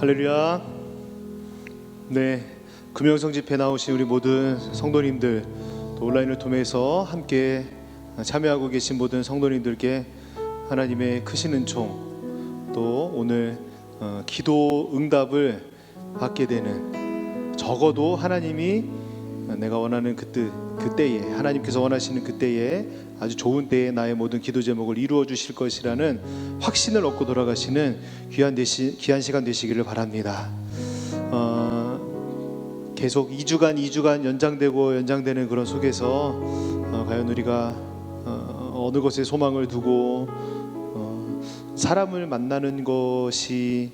할렐루야. 네, 금영성 집회 나오신 우리 모든 성도님들, 또 온라인을 통해서 함께 참여하고 계신 모든 성도님들께 하나님의 크신 은총, 또 오늘 기도 응답을 받게 되는, 적어도 하나님이 내가 원하는 그때에, 하나님께서 원하시는 그때에, 아주 좋은 때에 나의 모든 기도 제목을 이루어 주실 것이라는 확신을 얻고 돌아가시는 귀한 시간 되시기를 바랍니다. 계속 2주간 연장되는 그런 속에서 과연 우리가 어느 것에 소망을 두고 사람을 만나는 것이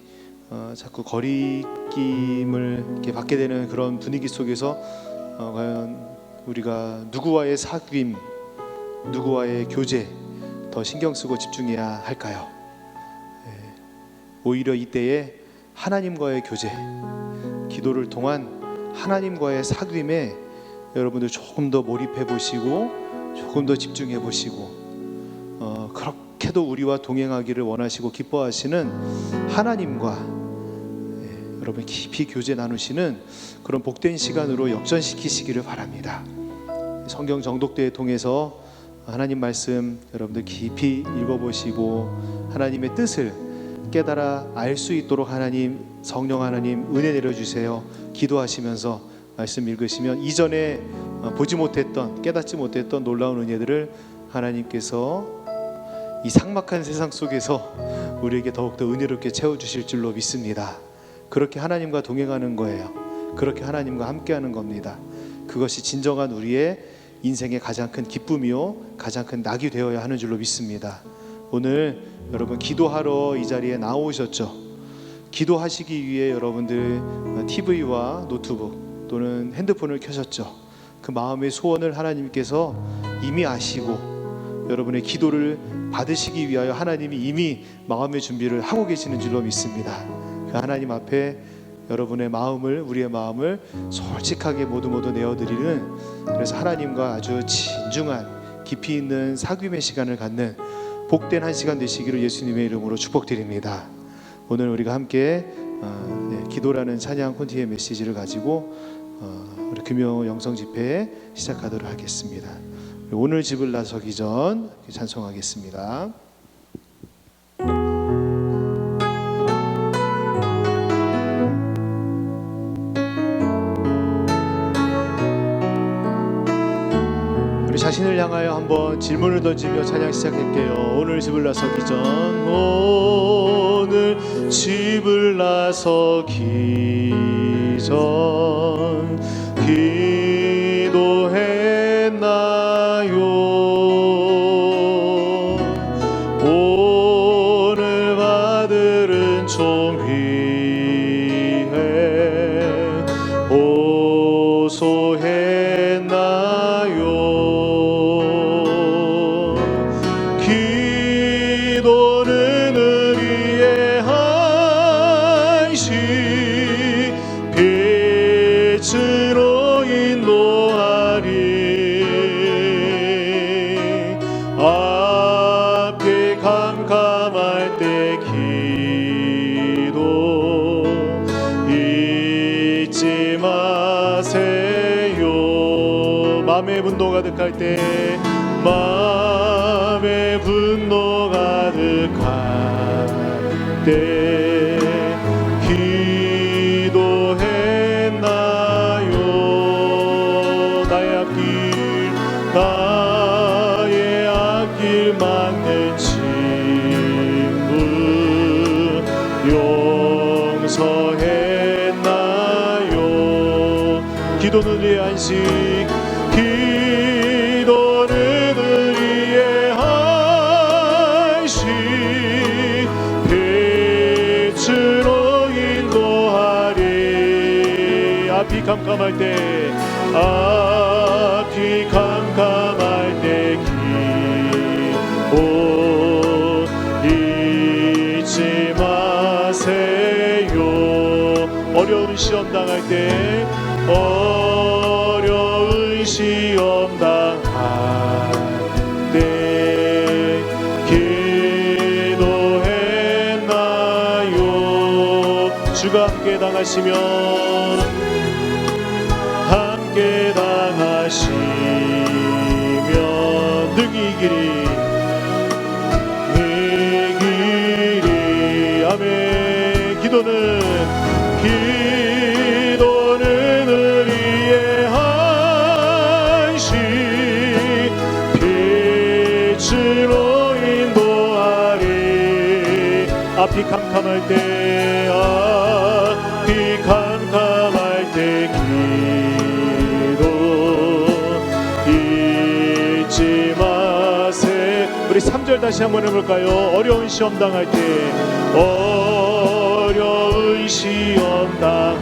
자꾸 거리낌을 이렇게 받게 되는 그런 분위기 속에서 과연 우리가 누구와의 사귐, 누구와의 교제 더 신경 쓰고 집중해야 할까요? 오히려 이때에 하나님과의 교제, 기도를 통한 하나님과의 사귐에 여러분들 조금 더 몰입해 보시고 조금 더 집중해 보시고 그렇게도 우리와 동행하기를 원하시고 기뻐하시는 하나님과 여러분 깊이 교제 나누시는 그런 복된 시간으로 역전시키시기를 바랍니다. 성경 정독대회 통해서 하나님 말씀 여러분들 깊이 읽어보시고 하나님의 뜻을 깨달아 알 수 있도록 하나님, 성령 하나님 은혜 내려주세요. 기도하시면서 말씀 읽으시면 이전에 보지 못했던, 깨닫지 못했던 놀라운 은혜들을 하나님께서 이 삭막한 세상 속에서 우리에게 더욱더 은혜롭게 채워주실 줄로 믿습니다. 그렇게 하나님과 동행하는 거예요. 그렇게 하나님과 함께하는 겁니다. 그것이 진정한 우리의 인생의 가장 큰 기쁨이요 가장 큰 낙이 되어야 하는 줄로 믿습니다. 오늘 여러분 기도하러 이 자리에 나오셨죠. 기도하시기 위해 여러분들 TV와 노트북 또는 핸드폰을 켜셨죠. 그 마음의 소원을 하나님께서 이미 아시고 여러분의 기도를 받으시기 위하여 하나님이 이미 마음의 준비를 하고 계시는 줄로 믿습니다. 그 하나님 앞에 여러분의 마음을, 우리의 마음을 솔직하게 모두 내어드리는, 그래서 하나님과 아주 진중한 깊이 있는 사귐의 시간을 갖는 복된 한 시간 되시기를 예수님의 이름으로 축복드립니다. 오늘 우리가 함께 기도라는 찬양 콘티의 메시지를 가지고 우리 금요 영성 집회 시작하도록 하겠습니다. 오늘 집을 나서기 전 찬송하겠습니다. 자신을 향하여 한번 질문을 던지며 찬양 시작할게요. 오늘 집을 나서기 전, 오늘 집을 나서기 전 기도했나요? 오늘 받을 은총 위해 호소했나요? 마음의 분노 가득할 때, 마음의 분노 가득할 때 기도했나요? 나의 앞길 막는 친구 용서했나요? 기도는 우리의 안식, 기도는 우리의 안식, 빛으로 인도하리. 앞이 캄캄할 때, 앞이 캄캄할 때 기도 잊지 마세요. 어려운 시험 당할 때, 어려운 시험 당할 때 기도했나요? 주가 함께 당하시면 능히 이기리 아멘. 기도는 우리의 안식 빛으로 인도하리. 앞이 캄캄할 때 앞이 캄캄할 때 기도 잊지 마세. 우리 3절 다시 한번 해볼까요? 어려운 시험 당할 때 어려운 시험 당할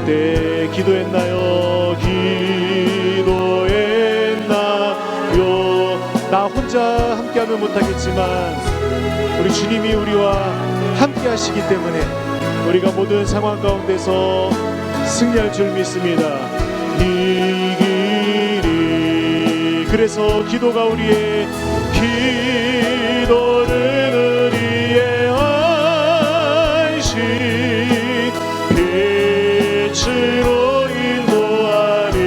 때 기도했나요? 기도했나요? 나 혼자 함께하면 못하겠지만 우리 주님이 우리와 함께 하시기 때문에 우리가 모든 상황 가운데서 승리할 줄 믿습니다. 이기리. 그래서 기도가 우리의 기도는 우리의 안식 빛으로 인도하리.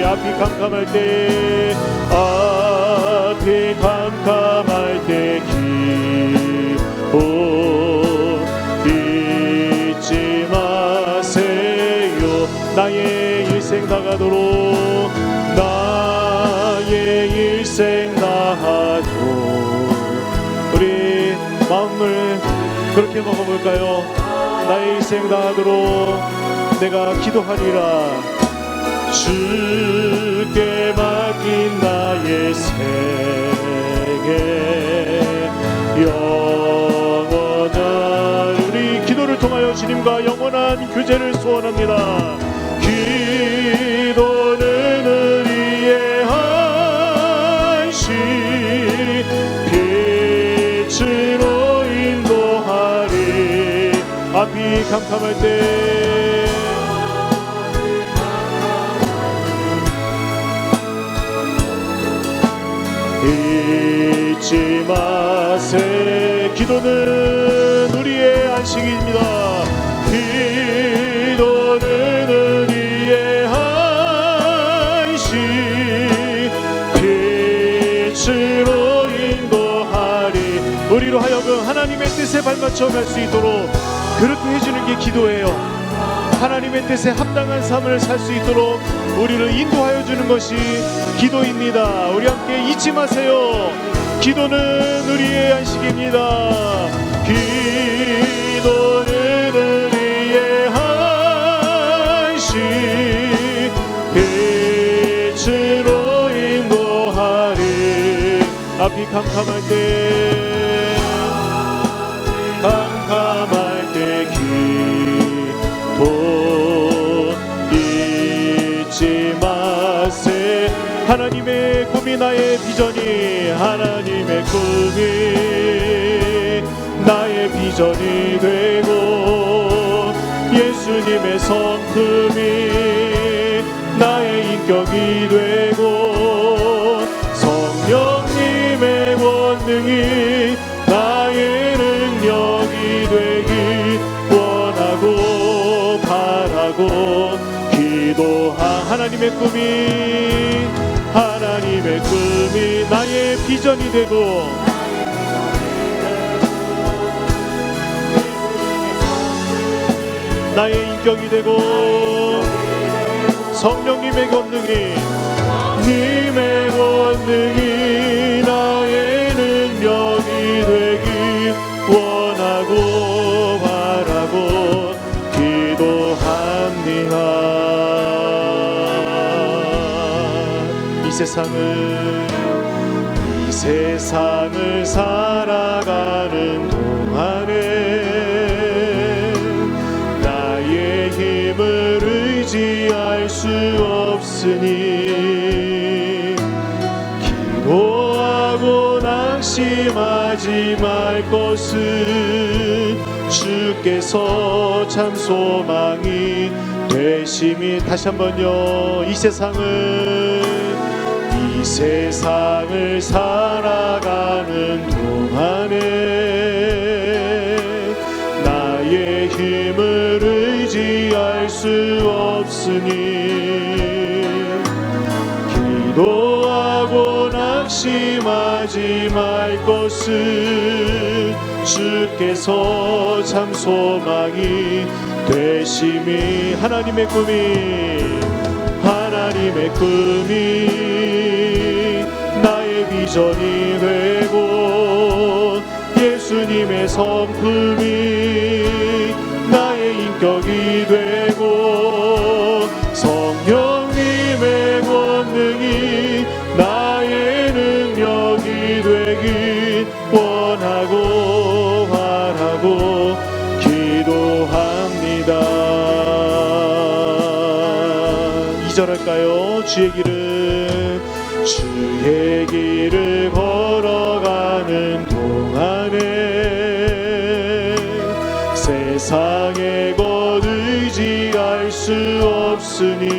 앞이 캄캄할 때 앞이 캄캄할 때 기도 잊지 마세요. 나의 일생 나가도록 나의 일생 나가도록. 우리 마음을 그렇게 먹어볼까요? 나의 일생 나가도록 내가 기도하리라. 주께 맡긴 나의 생애 영원한 우리 기도를 통하여 주님과 영원한 교제를 소원합니다. 기도는 우리의 안식 빛으로 인도하리. 앞이 캄캄할 때 잊지 마세. 기도는 우리의 안식입니다. 기도는 우리의 안식 빛으로 인도하리. 우리로 하여금 하나님의 뜻에 발맞춰 갈 수 있도록 그렇게 해주는 게 기도예요. 하나님의 뜻에 합당한 삶을 살 수 있도록 우리를 인도하여 주는 것이 기도입니다. 우리 함께 잊지 마세요. 기도는 우리의 안식입니다. 기도는 우리의 안식 빛으로 인도하리. 앞이 캄캄할 때 캄캄할 때 기도 잊지 마세. 하나님의 꿈이 나의 비전이 하나님의 꿈이 나의 비전이 되고 예수님의 성품이 나의 인격이 되고 성령님의 권능이 나의 능력이 되기 원하고 바라고 기도한 하나님의 꿈이 나의 비전이 되고 나의 인격이 되고 성령님의 권능이 나의 능력이 되기 원하고 바라고 기도합니다. 이 세상을 살아가는 동안에 나의 힘을 의지할 수 없으니 기도하고 낙심하지 말 것을 주께서 참 소망이 되심이. 다시 한번요. 이 세상을 살아가는 동안에 나의 힘 수 없으니 기도하고 낙심하지 말 것을 주께서 참 소망이 되심이 하나님의 꿈이 나의 비전이 되고 예수님의 성품이 나의 인격이 되고 성령님의 권능이 나의 능력이 되길 원하고 바라고 기도합니다. 2절 할까요? 주의 길을 걸어가는 동안에 세상의 것 의지할 수 없으니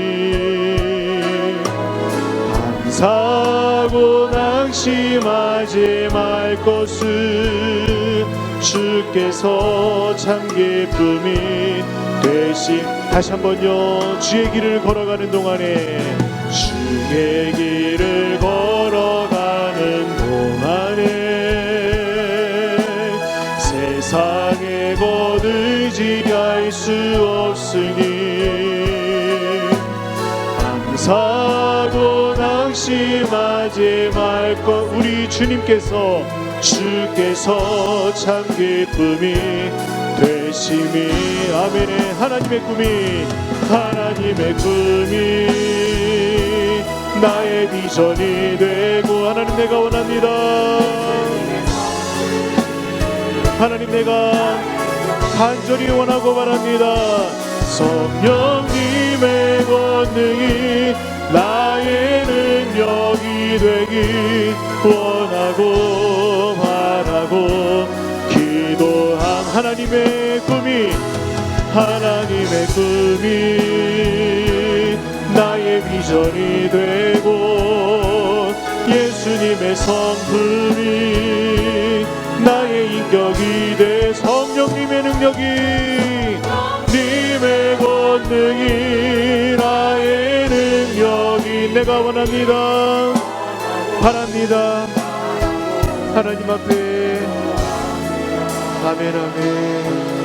감사하고 낙심하지 말 것을 주께서 참 기쁨이 되심. 다시 한번요. 주의 길을 걸어가는 동안에 주의 길을 걸어가는 동안에 세상의 것 의지할 수 없으니 감사하고 낙심하지 말 것. 우리 주께서 참 기쁨이 되심이. 아멘의 하나님의 꿈이 나의 비전이 되고 하나님 내가 원합니다. 하나님 내가 간절히 원하고 바랍니다. 성령님의 권능이 나의 능력이 되길 원하고 바라고 기도함. 하나님의 꿈이 나의 비전이 되고 예수님의 성품이 나의 인격이 돼. 성령님의 능력이 님의 권능이 나의 능력이 내가 원합니다. 바랍니다. 하나님 앞에 아멘 아멘.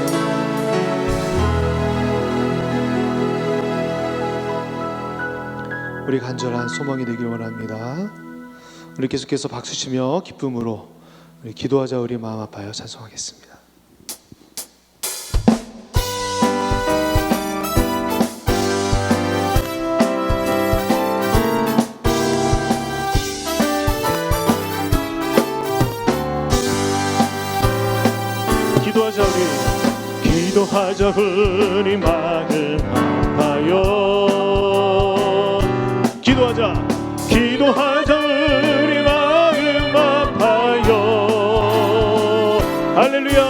우리 간절한 소망이 되길 원합니다. 우리 계속해서 박수치며 기쁨으로 우리 기도하자. 우리 마음 아파요 찬송하겠습니다. 기도하자 우리 마음 아파요. 기도하자 우리 마음 아파요. 할렐루야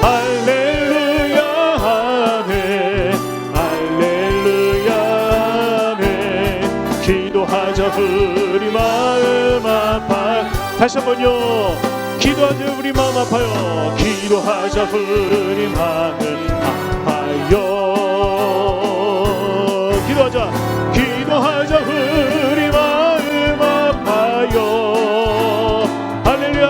할렐루야 아멘 할렐루야 아멘. 기도하자 우리 마음 아파요. 다시 한번요. 기도하자 우리 마음 아파요. 기도하자 우리 마음 아파요. 기도하자 우리 마음 아파요. 할렐루야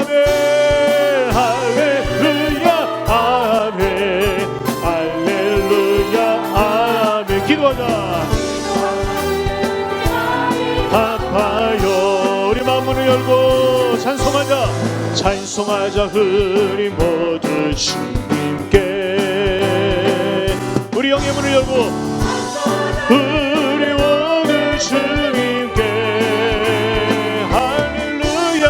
아멘 할렐루야 아멘 할렐루야 아멘. 기도하자 아파요. 우리 마음 문을 열고 찬송하자 우리 모두 주님께. 우리 영의 문을 열고 우리 모두 주님께. 할렐루야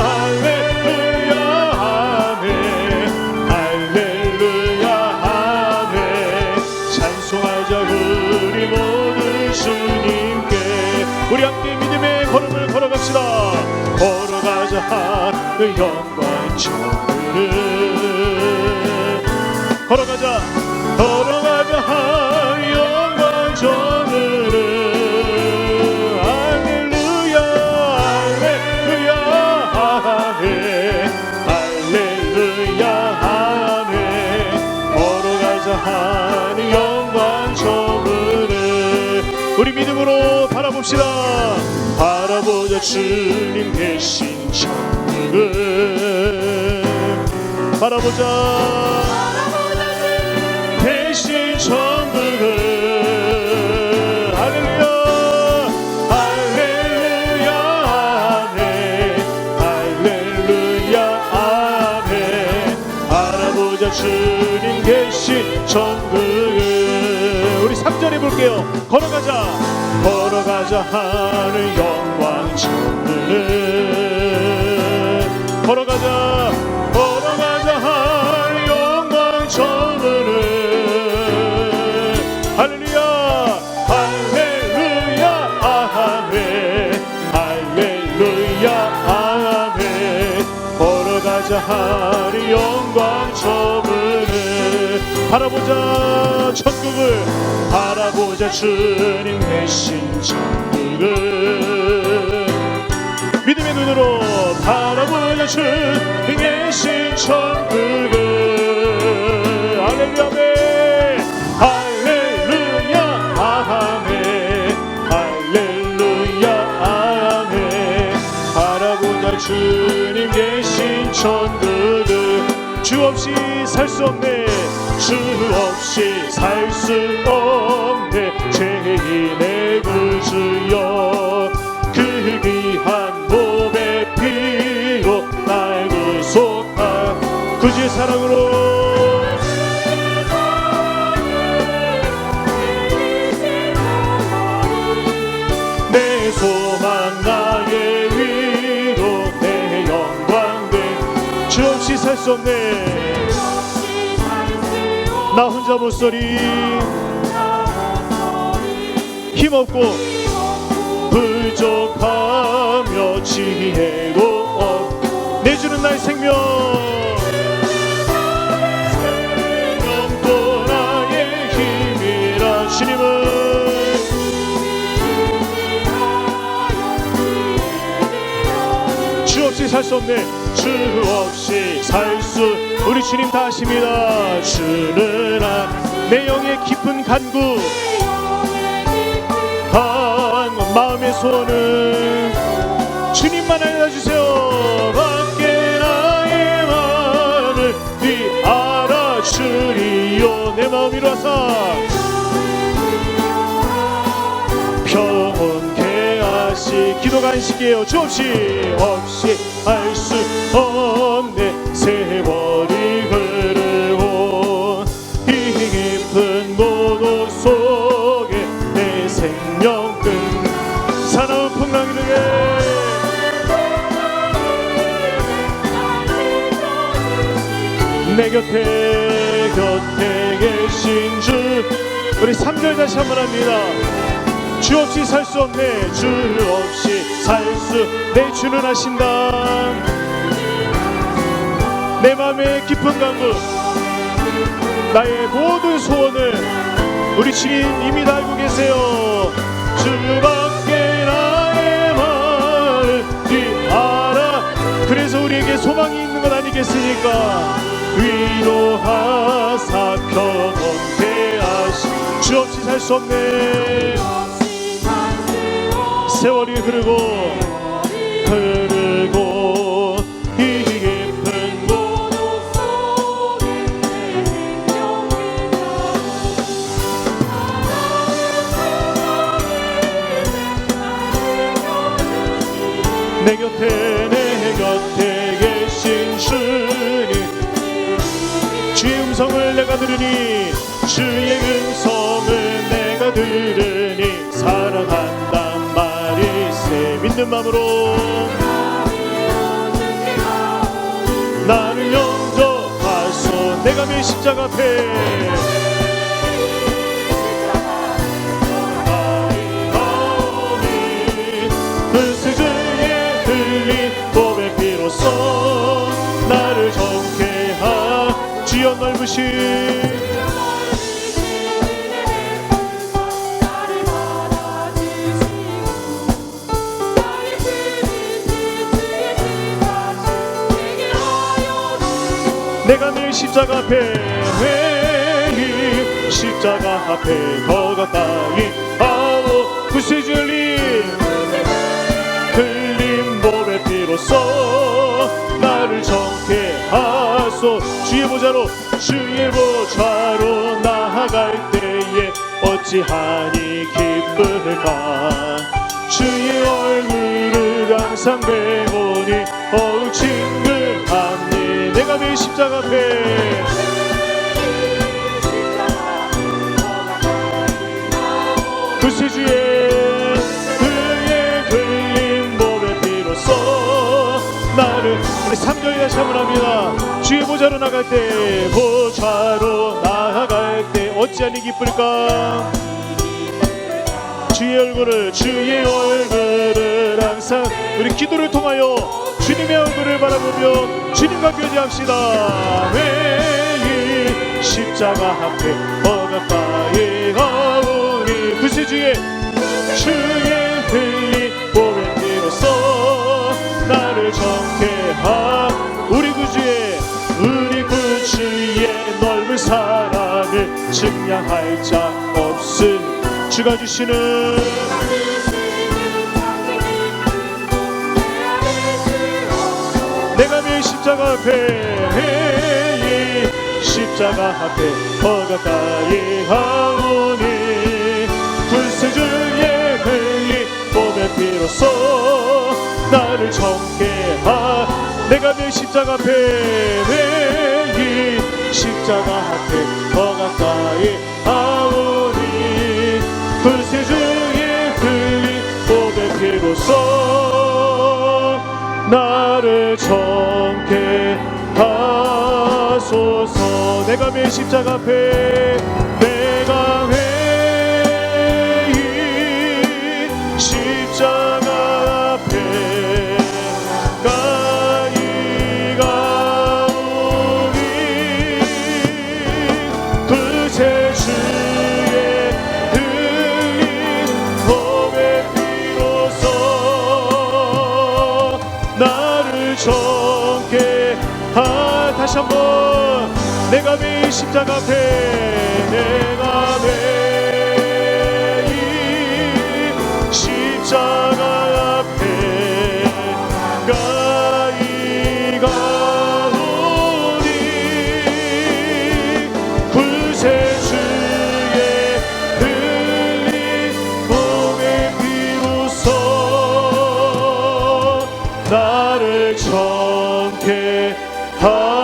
할렐루야 아멘 할렐루야 아멘. 찬송하자 우리 모두 주님께. 우리 함께 믿음의 걸음을 걸어갑시다. 걸어가자 그 영광 저들을. 걸어가자 영광 저들을. 할렐루야 할렐루야 아멘 할렐루야 아멘. 걸어가자 영광 저들을. 부릅시다. 바라보자 주님 계신 천국을, 바라보자 대신 천국을. 할렐루야 할렐루야 아멘 할렐루야 아멘. 바라보자 주님 계신 천국을. 우리 3절 해볼게요. 걸어가자 걸어가자 하늘 영광 천국을. 걸어가자 걸어가자 하늘 영광 천국을. 할렐루야 할렐루야 아멘 할렐루야 아멘. 걸어가자 하늘 영광 천국을. 바라보자 천국을. 바라보자 주님 계신 천국을. 믿음의 눈으로 바라보자 주님 계신 천국을. 할렐루야 아멘 할렐루야 아멘 할렐루야 아멘. 바라보자 주님 계신 천국을. 주 없이 살 수 없네 주 없이 살 수 없네 죄인의 구주여. 그 귀한 몸의 피로 날 구속한 구주의 사랑으로. 내 소망 나의 위로 내 영광 돼. 주 없이 살 수 없네 나 혼자 못서리. 힘없고 부족하며 지혜도 없고 내주는 나의 생명 또 나의 힘이라. 주님은 주 없이 살 수 없네 주 없이 살 수. 우리 주님 다 하십니다. 주는 내 영의 깊은 간구 마음의 소원은 주님만 알려주세요. 밖에 나의 마음을 네 알아주리요. 내 마음 이루어서 평온케 하시. 기도 간식이에요. 주 없이 알 수 없네 세월이 흐르고 이 깊은 모독 속에 내 생명 끝 사나운 풍랑이 되게. 내 곁에 계신 주. 우리 3절 다시 한번 합니다. 주 없이 살 수 없네 주 없이 살 수. 내 주는 하신다. 내 맘의 깊은 간구 나의 모든 소원을 우리 주님 이미 다 알고 계세요. 주밖에 나의 마음을 네 알아. 그래서 우리에게 소망이 있는 것 아니겠습니까? 위로하사 평온케 하시. 주 없이 살 수 없네. 세월이 흐르고 이 깊은 모독 속에 내 곁에 계신 주님. 주의 음성을 내가 들으니 주의 음성을 내가 들으니 사랑한단 말일세. 믿는 마음으로 나를 영접하소. 내가 매 십자가 앞에 그 수주에 흘린 몸의 피로써 나를 정케 하. 주여 넓으신 내가 늘 십자가 앞에 십자가 앞에 더 가까이 아오 구세주리 흘린 몸의 피로써 나를 정케 하소. 주의 보좌로 나아갈 때에 어찌하니 기쁠까. 주의 얼굴을 항상 배보니 어우 친근함니. 내가 매일 십자가 앞에 구세주의 그의 흘린 몸의 피로써 나를. 우리 3절 다시 한번 합니다. 주의 보좌로 나갈 때 어찌하니 기쁠까. 주의 얼굴을 항상 우리 기도를 통하여 주님의 얼굴을 바라보며 주님과 교제합시다. 매일 십자가 앞에 가까이 가오니. 구세주의 흘린 몸의 피로써 나를 정케 하. 우리 구주의 넓은 사랑을 측량할 자 없음. 주가 주시는 내가 매일 십자가 앞에 더 가까이 하오니. 구세주의 흘린 몸의 피로써 나를 정케 하. 내가 매일 십자가 앞에 더 가까이 하오니. 구세주의 흘린 몸의 피로써 나를 정케 하소서. 내가 매일 십자가 앞에 십자가 앞에 가까이 가오니. 구세주의 흘린 몸의 피로써 나를 정케 하. 다시 한번 내가 매일 십자가 앞에 십자가 앞에 가까이 가오니. 구세주의 흘린 몸의 피로써 나를 정케 하소서.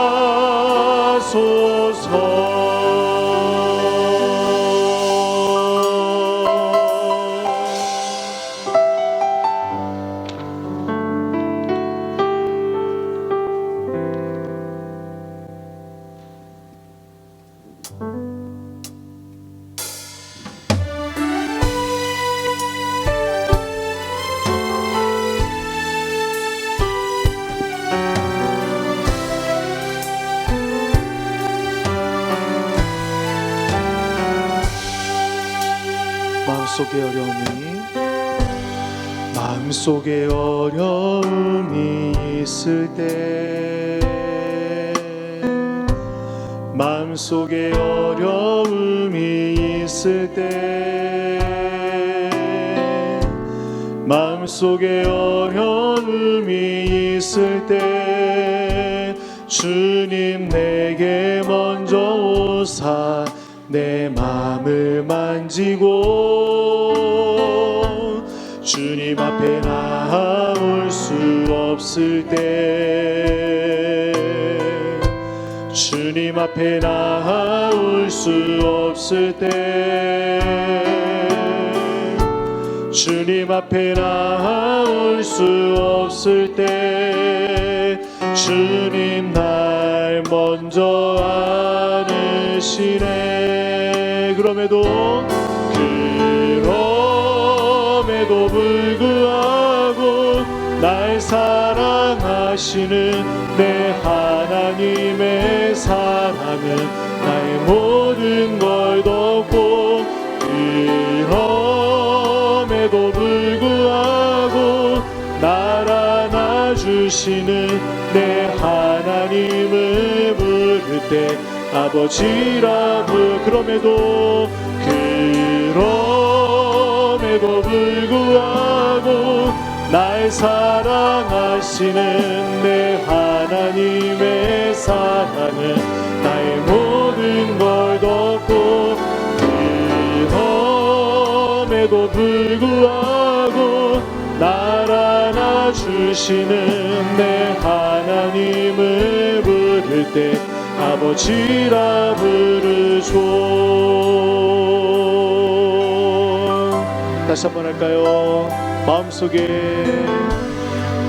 마음속에 어려움이 있을 때, 마음속에 어려움이 있을 때, 마음속에 어려움이 있을 때 주님 내게 먼저 오사 내 마음을 만지고 주님 앞에 나올 수 없을 때, 주님 앞에 나올 수 없을 때, 주님 앞에 나올 수 없을 때 주님 날 먼저 아시네. 그럼에도 불구하고 날 사랑하시는 내 하나님의 사랑은 나의 모든 걸 덮고, 그럼에도 불구하고 날 안아주시는 내 하나님을 부를 때 아버지라고. 그럼에도 불구하고 날 사랑하시는 내 하나님의 사랑은 나의 모든 걸 덮고 그럼에도 불구하고 날 안아주시는 내 하나님을 부를 때 아버지라 부르죠. 다시 한번 할까요?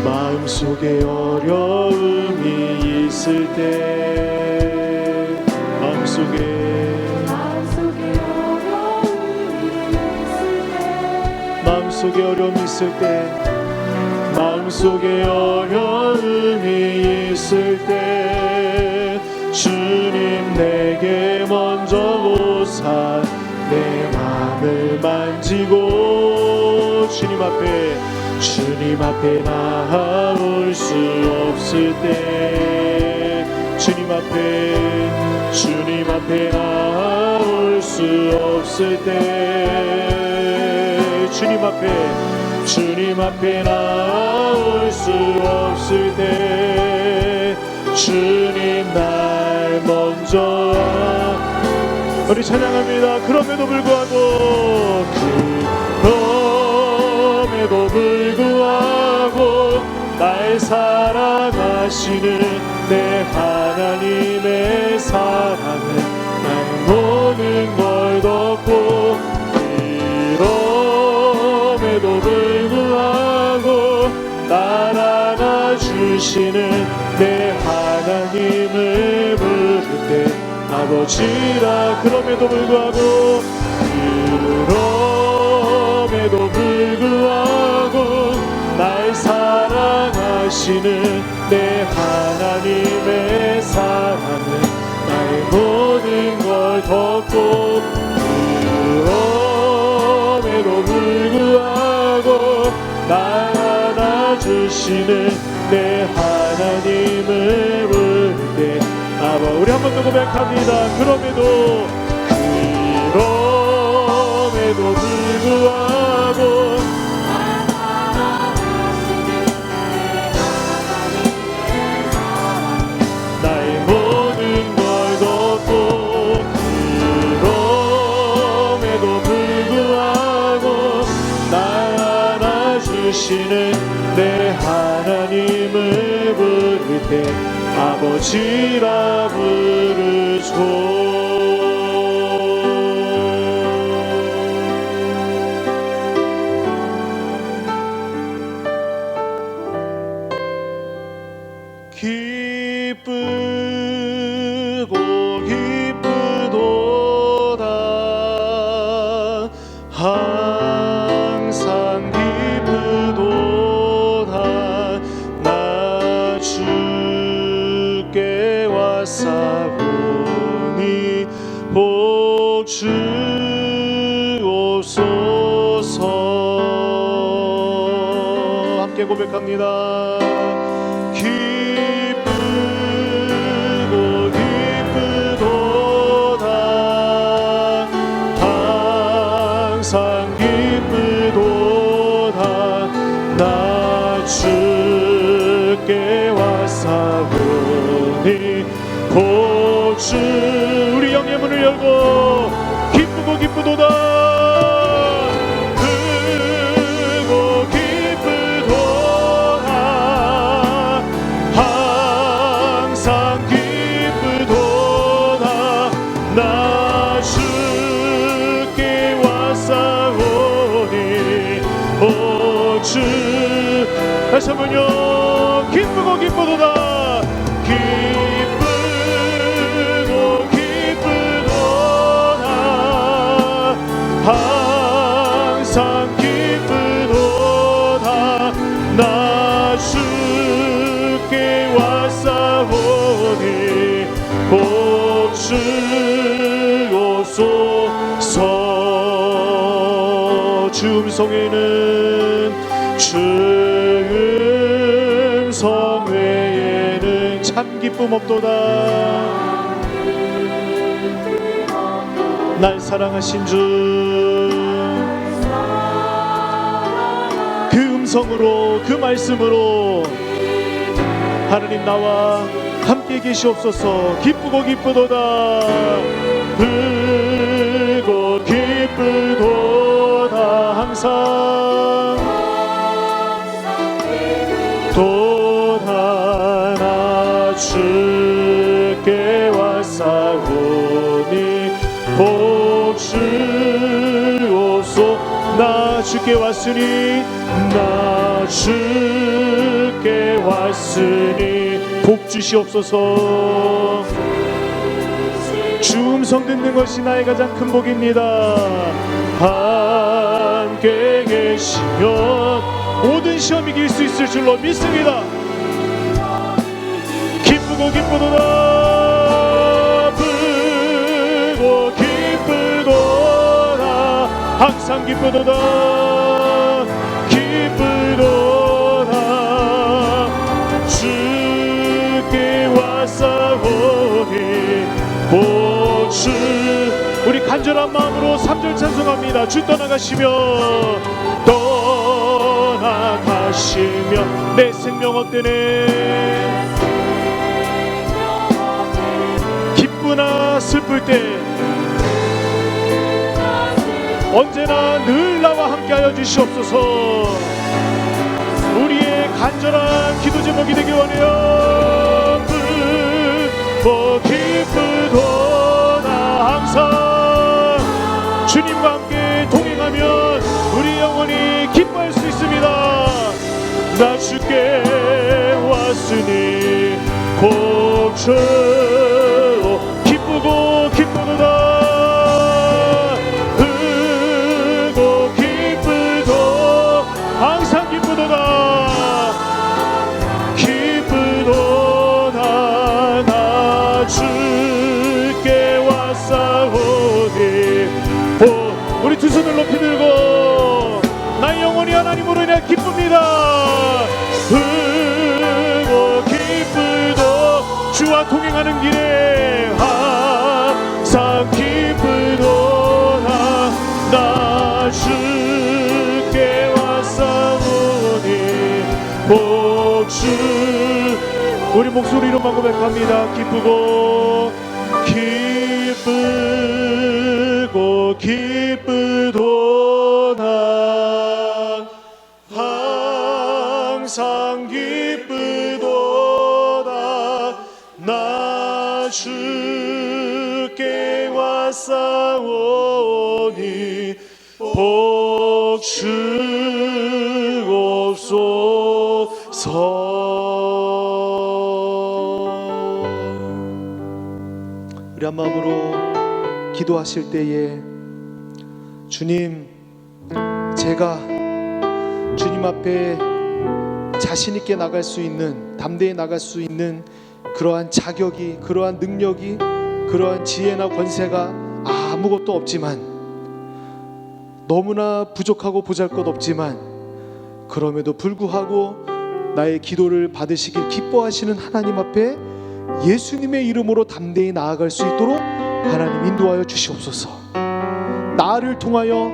마음속에 어려움이 있을 때 마음속에 어려움이 있을 때 마음속에 어려움이 있을 때 주님 내게 먼저 오사 내 마음을 만지고 주님 앞에 나아올 수 없을 때 주님 앞에 나아올 수 없을 때 주님 앞에 나아올 수 없을 때 주님 날 먼저 우리 찬양합니다. 그럼에도 불구하고 날 사랑하시는 내 하나님의 사랑은 나의 모든 걸 덮고 그럼에도 불구하고 날 안아주시는 내 하나님을 부를 때 아버지라 그럼에도 불구하고 날 사랑하시는 내 하나님의 사랑은 나의 모든 걸 덮고 그럼에도 불구하고 날 안아주시는 내 하나님을 부를 때 아바 우리 한 번 더 고백합니다. 그럼에도 불구하고 나의 모든 걸 덮고 그럼에도 불구하고 날 안아주시는 내 하나님을 부를 때 아버지라 부르죠. 기쁘고 기쁘도다 항상 기쁘도다 나 주께 왔사오니 복 주옵소서. 함께 고백합니다. 항상 기쁘도다 나 주께 왔사오니 복주 우리 영의 문을 열고 기쁘고 기쁘도다 크고 기쁘도다 항상 기쁘도다 나 주께 왔사오니 주 다시 한번요. 기쁘고 기쁘도다 기쁘고 기쁘도다 항상 기쁘도다 나 주께 왔사오니 복 주옵소서. 주 음성에는 주 음성 외에는 참 기쁨 없도다. 날 사랑하신 주 그 음성으로 그 말씀으로 하나님 나와 함께 계시옵소서. 기쁘고 기쁘도다 불고 기쁘도다 항상 도다 나 주께 왔사오니 복주옵소. 나 주께 왔으니 나 주께 왔으니 복주시옵소서. 주 음성 듣는 것이 나의 가장 큰 복입니다. 함께 계시면 모든 시험 이길 수 있을 줄로 믿습니다. 기쁘고 기쁘도다 불고 기쁘도다 항상 기쁘도다 기쁘도다 주께 왔사오니 복주. 우리 간절한 마음으로 3절 찬송합니다. 주 떠나가시며 떠나가시며 내 생명 헛되네. 기쁘나 슬플 때 언제나 늘 나와 함께하여 주시옵소서. 우리의 간절한 기도 제목이 되기 원해요. 기쁘고 기쁘도다 항상 주님과 함께 동행하면 우리 영혼이 기뻐할 수 있습니다. 나 주께 왔으니 복주 기쁘고 기쁘도다 불고 기쁘도 항상 기쁘도다 기쁘도다 나 주께 왔사오니. 우리 두 손을 높이 들고 나의 영혼이 하나님으로 인해 기쁩니다. 불고 기쁘도 주와 동행하는 길에 항상 기쁘도다 나 주께 왔사오니 복주. 우리 목소리로만 고백합니다. 기쁘고 기쁘고 기쁘도다 항상 기쁘도다 나 주께 왔사오니 복주옵소서. 우리 한 마음으로 기도하실 때에 주님, 제가 주님 앞에 자신 있게 나갈 수 있는, 담대히 나갈 수 있는 그러한 자격이, 그러한 능력이, 그러한 지혜나 권세가 아무것도 없지만, 너무나 부족하고 보잘것없지만, 그럼에도 불구하고 나의 기도를 받으시길 기뻐하시는 하나님 앞에 예수님의 이름으로 담대히 나아갈 수 있도록 하나님 인도하여 주시옵소서. 나를 통하여,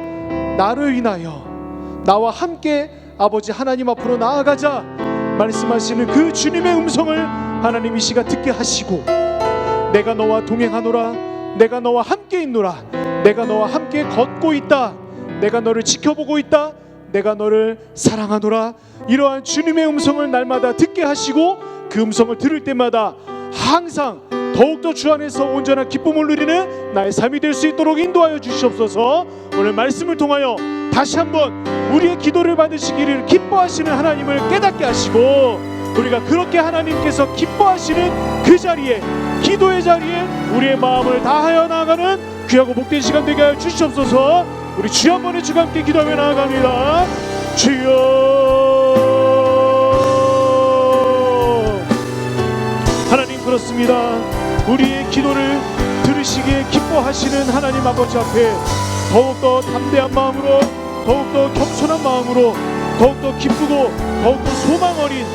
나를 인하여 나와 함께 아버지 하나님 앞으로 나아가자 말씀하시는 그 주님의 음성을 하나님 이 시간 듣게 하시고, 내가 너와 동행하노라, 내가 너와 함께 있노라, 내가 너와 함께 걷고 있다, 내가 너를 지켜보고 있다, 내가 너를 사랑하노라, 이러한 주님의 음성을 날마다 듣게 하시고, 그 음성을 들을 때마다 항상 더욱더 주 안에서 온전한 기쁨을 누리는 나의 삶이 될 수 있도록 인도하여 주시옵소서. 오늘 말씀을 통하여 다시 한번 우리의 기도를 받으시기를 기뻐하시는 하나님을 깨닫게 하시고, 우리가 그렇게 하나님께서 기뻐하시는 그 자리에, 기도의 자리에 우리의 마음을 다하여 나아가는 귀하고 복된 시간 되게 하여 주시옵소서. 우리 주여 한번에 주가 함께 기도하며 나아갑니다. 주여. 하나님, 그렇습니다. 우리의 기도를 들으시기에 기뻐하시는 하나님 아버지 앞에 더욱더 담대한 마음으로, 더욱더 겸손한 마음으로, 더욱더 기쁘고 더욱더 소망 어린,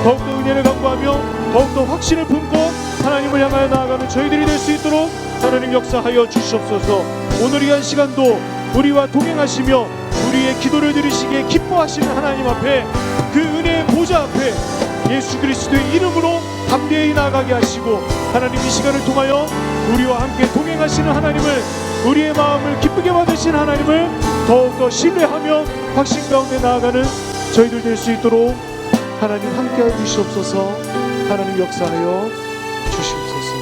더욱더 은혜를 강구하며 더욱더 확신을 품고 하나님을 향하여 나아가는 저희들이 될 수 있도록 하나님 역사하여 주시옵소서. 오늘 이 한 시간도 우리와 동행하시며 우리의 기도를 들으시기에 기뻐하시는 하나님 앞에, 그 은혜의 보좌 앞에 예수 그리스도의 이름으로 담대히 나아가게 하시고, 하나님 이 시간을 통하여 우리와 함께 동행하시는 하나님을, 우리의 마음을 기쁘게 받으시는 하나님을 더욱더 신뢰하며 확신 가운데 나아가는 저희들 될 수 있도록 하나님 함께하여 주시옵소서. 하나님 역사하여 주시옵소서.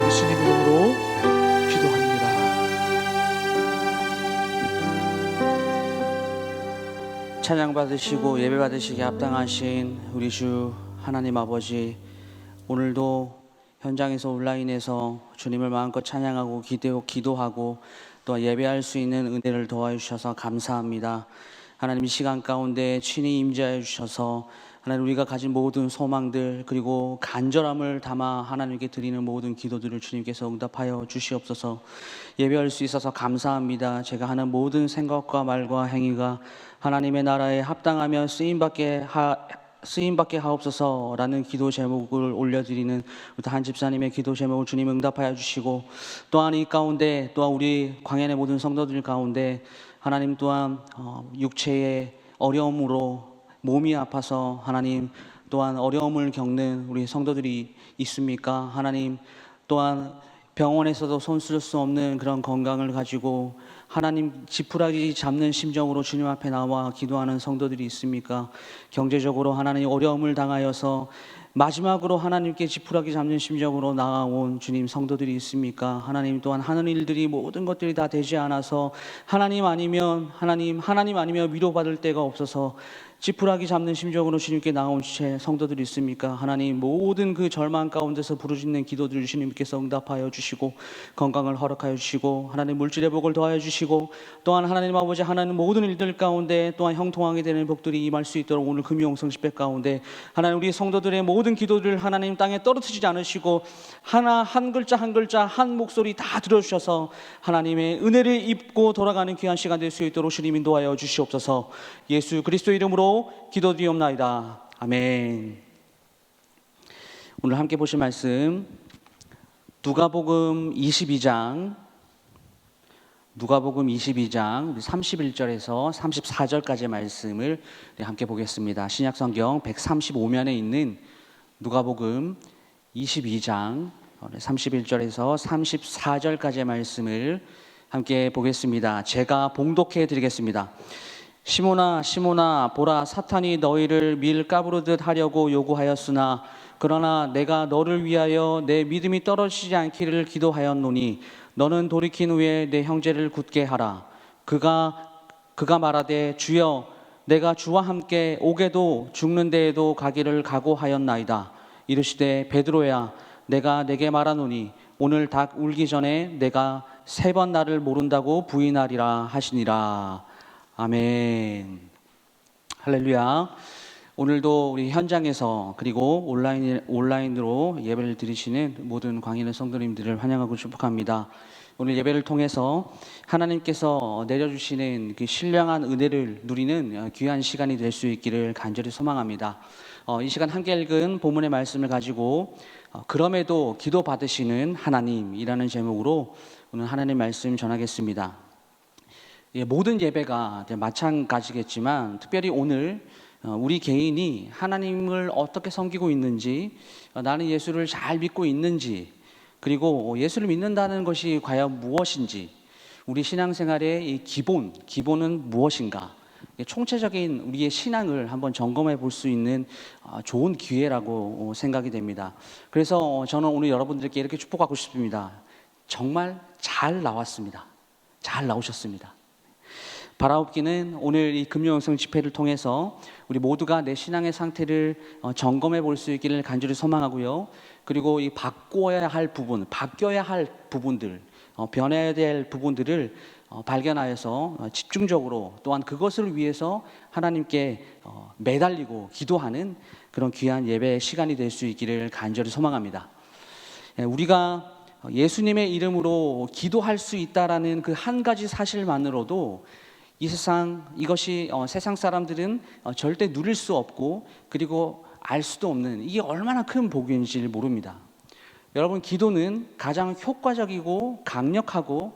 예수님 이름으로 기도합니다. 찬양 받으시고 예배 받으시기에 합당하신 우리 주 하나님 아버지, 오늘도 현장에서 온라인에서 주님을 마음껏 찬양하고 기도하고 또 예배할 수 있는 은혜를 도와주셔서 감사합니다. 하나님 이 시간 가운데 친히 임재하여 주셔서 하나님 우리가 가진 모든 소망들 그리고 간절함을 담아 하나님께 드리는 모든 기도들을 주님께서 응답하여 주시옵소서. 예배할 수 있어서 감사합니다. 제가 하는 모든 생각과 말과 행위가 하나님의 나라에 합당하며 쓰임받게 하옵소서라는 기도 제목을 올려드리는 한 집사님의 기도 제목을 주님 응답하여 주시고, 또한 이 가운데 또한 우리 광야의 모든 성도들 가운데 하나님 또한 육체의 어려움으로 몸이 아파서 하나님 또한 어려움을 겪는 우리 성도들이 있습니까? 하나님 또한 병원에서도 손쓸 수 없는 그런 건강을 가지고 하나님 지푸라기 잡는 심정으로 주님 앞에 나와 기도하는 성도들이 있습니까? 경제적으로 하나님 어려움을 당하여서 마지막으로 하나님께 지푸라기 잡는 심정으로 나아온 주님 성도들이 있습니까? 하나님 또한 하는 일들이 모든 것들이 다 되지 않아서 하나님 아니면 위로받을 데가 없어서 지푸라기 잡는 심정으로 주님께 나온 성도들이 있습니까? 하나님 모든 그 절망 가운데서 부르짖는 기도들을 주님께서 응답하여 주시고 건강을 허락하여 주시고 하나님 물질의 복을 더하여 주시고, 또한 하나님 아버지 하나님 모든 일들 가운데 또한 형통하게 되는 복들이 임할 수 있도록 오늘 금요홍성 집회 가운데 하나님 우리 성도들의 모든 기도들을 하나님 땅에 떨어뜨리지 않으시고 한 글자 한 목소리 다 들어주셔서 하나님의 은혜를 입고 돌아가는 귀한 시간 될 수 있도록 주님 인도하여 주시옵소서. 예수 그리스도 이름으로 기도드리옵나이다. 아멘. 오늘 함께 보실 말씀 누가복음 22장 31절에서 34절까지의 말씀을 함께 보겠습니다. 신약성경 135면에 있는 누가복음 22장 31절에서 34절까지의 말씀을 함께 보겠습니다. 제가 봉독해 드리겠습니다. 시몬아 시몬아, 보라, 사탄이 너희를 밀 가부르듯 하려고 요구하였으나 그러나 내가 너를 위하여 내 믿음이 떨어지지 않기를 기도하였노니 너는 돌이킨 후에 내 형제를 굳게 하라. 그가 말하되 주여, 내가 주와 함께 옥에도 죽는 데에도 가기를 각오하였나이다. 이르시되 베드로야, 내가 내게 말하노니 오늘 닭 울기 전에 내가 3번 나를 모른다고 부인하리라 하시니라. 아멘. 할렐루야. 오늘도 우리 현장에서 그리고 온라인으로 예배를 드리시는 모든 광인의 성도님들을 환영하고 축복합니다. 오늘 예배를 통해서 하나님께서 내려주시는 그 신령한 은혜를 누리는 귀한 시간이 될 수 있기를 간절히 소망합니다. 이 시간 함께 읽은 본문의 말씀을 가지고 그럼에도 기도 받으시는 하나님이라는 제목으로 오늘 하나님의 말씀 전하겠습니다. 모든 예배가 마찬가지겠지만 특별히 오늘 우리 개인이 하나님을 어떻게 섬기고 있는지, 나는 예수를 잘 믿고 있는지, 그리고 예수를 믿는다는 것이 과연 무엇인지, 우리 신앙생활의 이 기본은 무엇인가, 총체적인 우리의 신앙을 한번 점검해 볼 수 있는 좋은 기회라고 생각이 됩니다. 그래서 저는 오늘 여러분들께 이렇게 축복하고 싶습니다. 정말 잘 나왔습니다. 잘 나오셨습니다. 바라옵기는 오늘 이 금요홍성 집회를 통해서 우리 모두가 내 신앙의 상태를 점검해 볼 수 있기를 간절히 소망하고요. 그리고 이 바뀌어야 할 부분들, 변해야 될 부분들을 발견하여서 집중적으로 또한 그것을 위해서 하나님께 매달리고 기도하는 그런 귀한 예배의 시간이 될 수 있기를 간절히 소망합니다. 우리가 예수님의 이름으로 기도할 수 있다라는 그 한 가지 사실만으로도 이것이 세상 사람들은 절대 누릴 수 없고 그리고 알 수도 없는, 이게 얼마나 큰 복인지를 모릅니다. 여러분, 기도는 가장 효과적이고 강력하고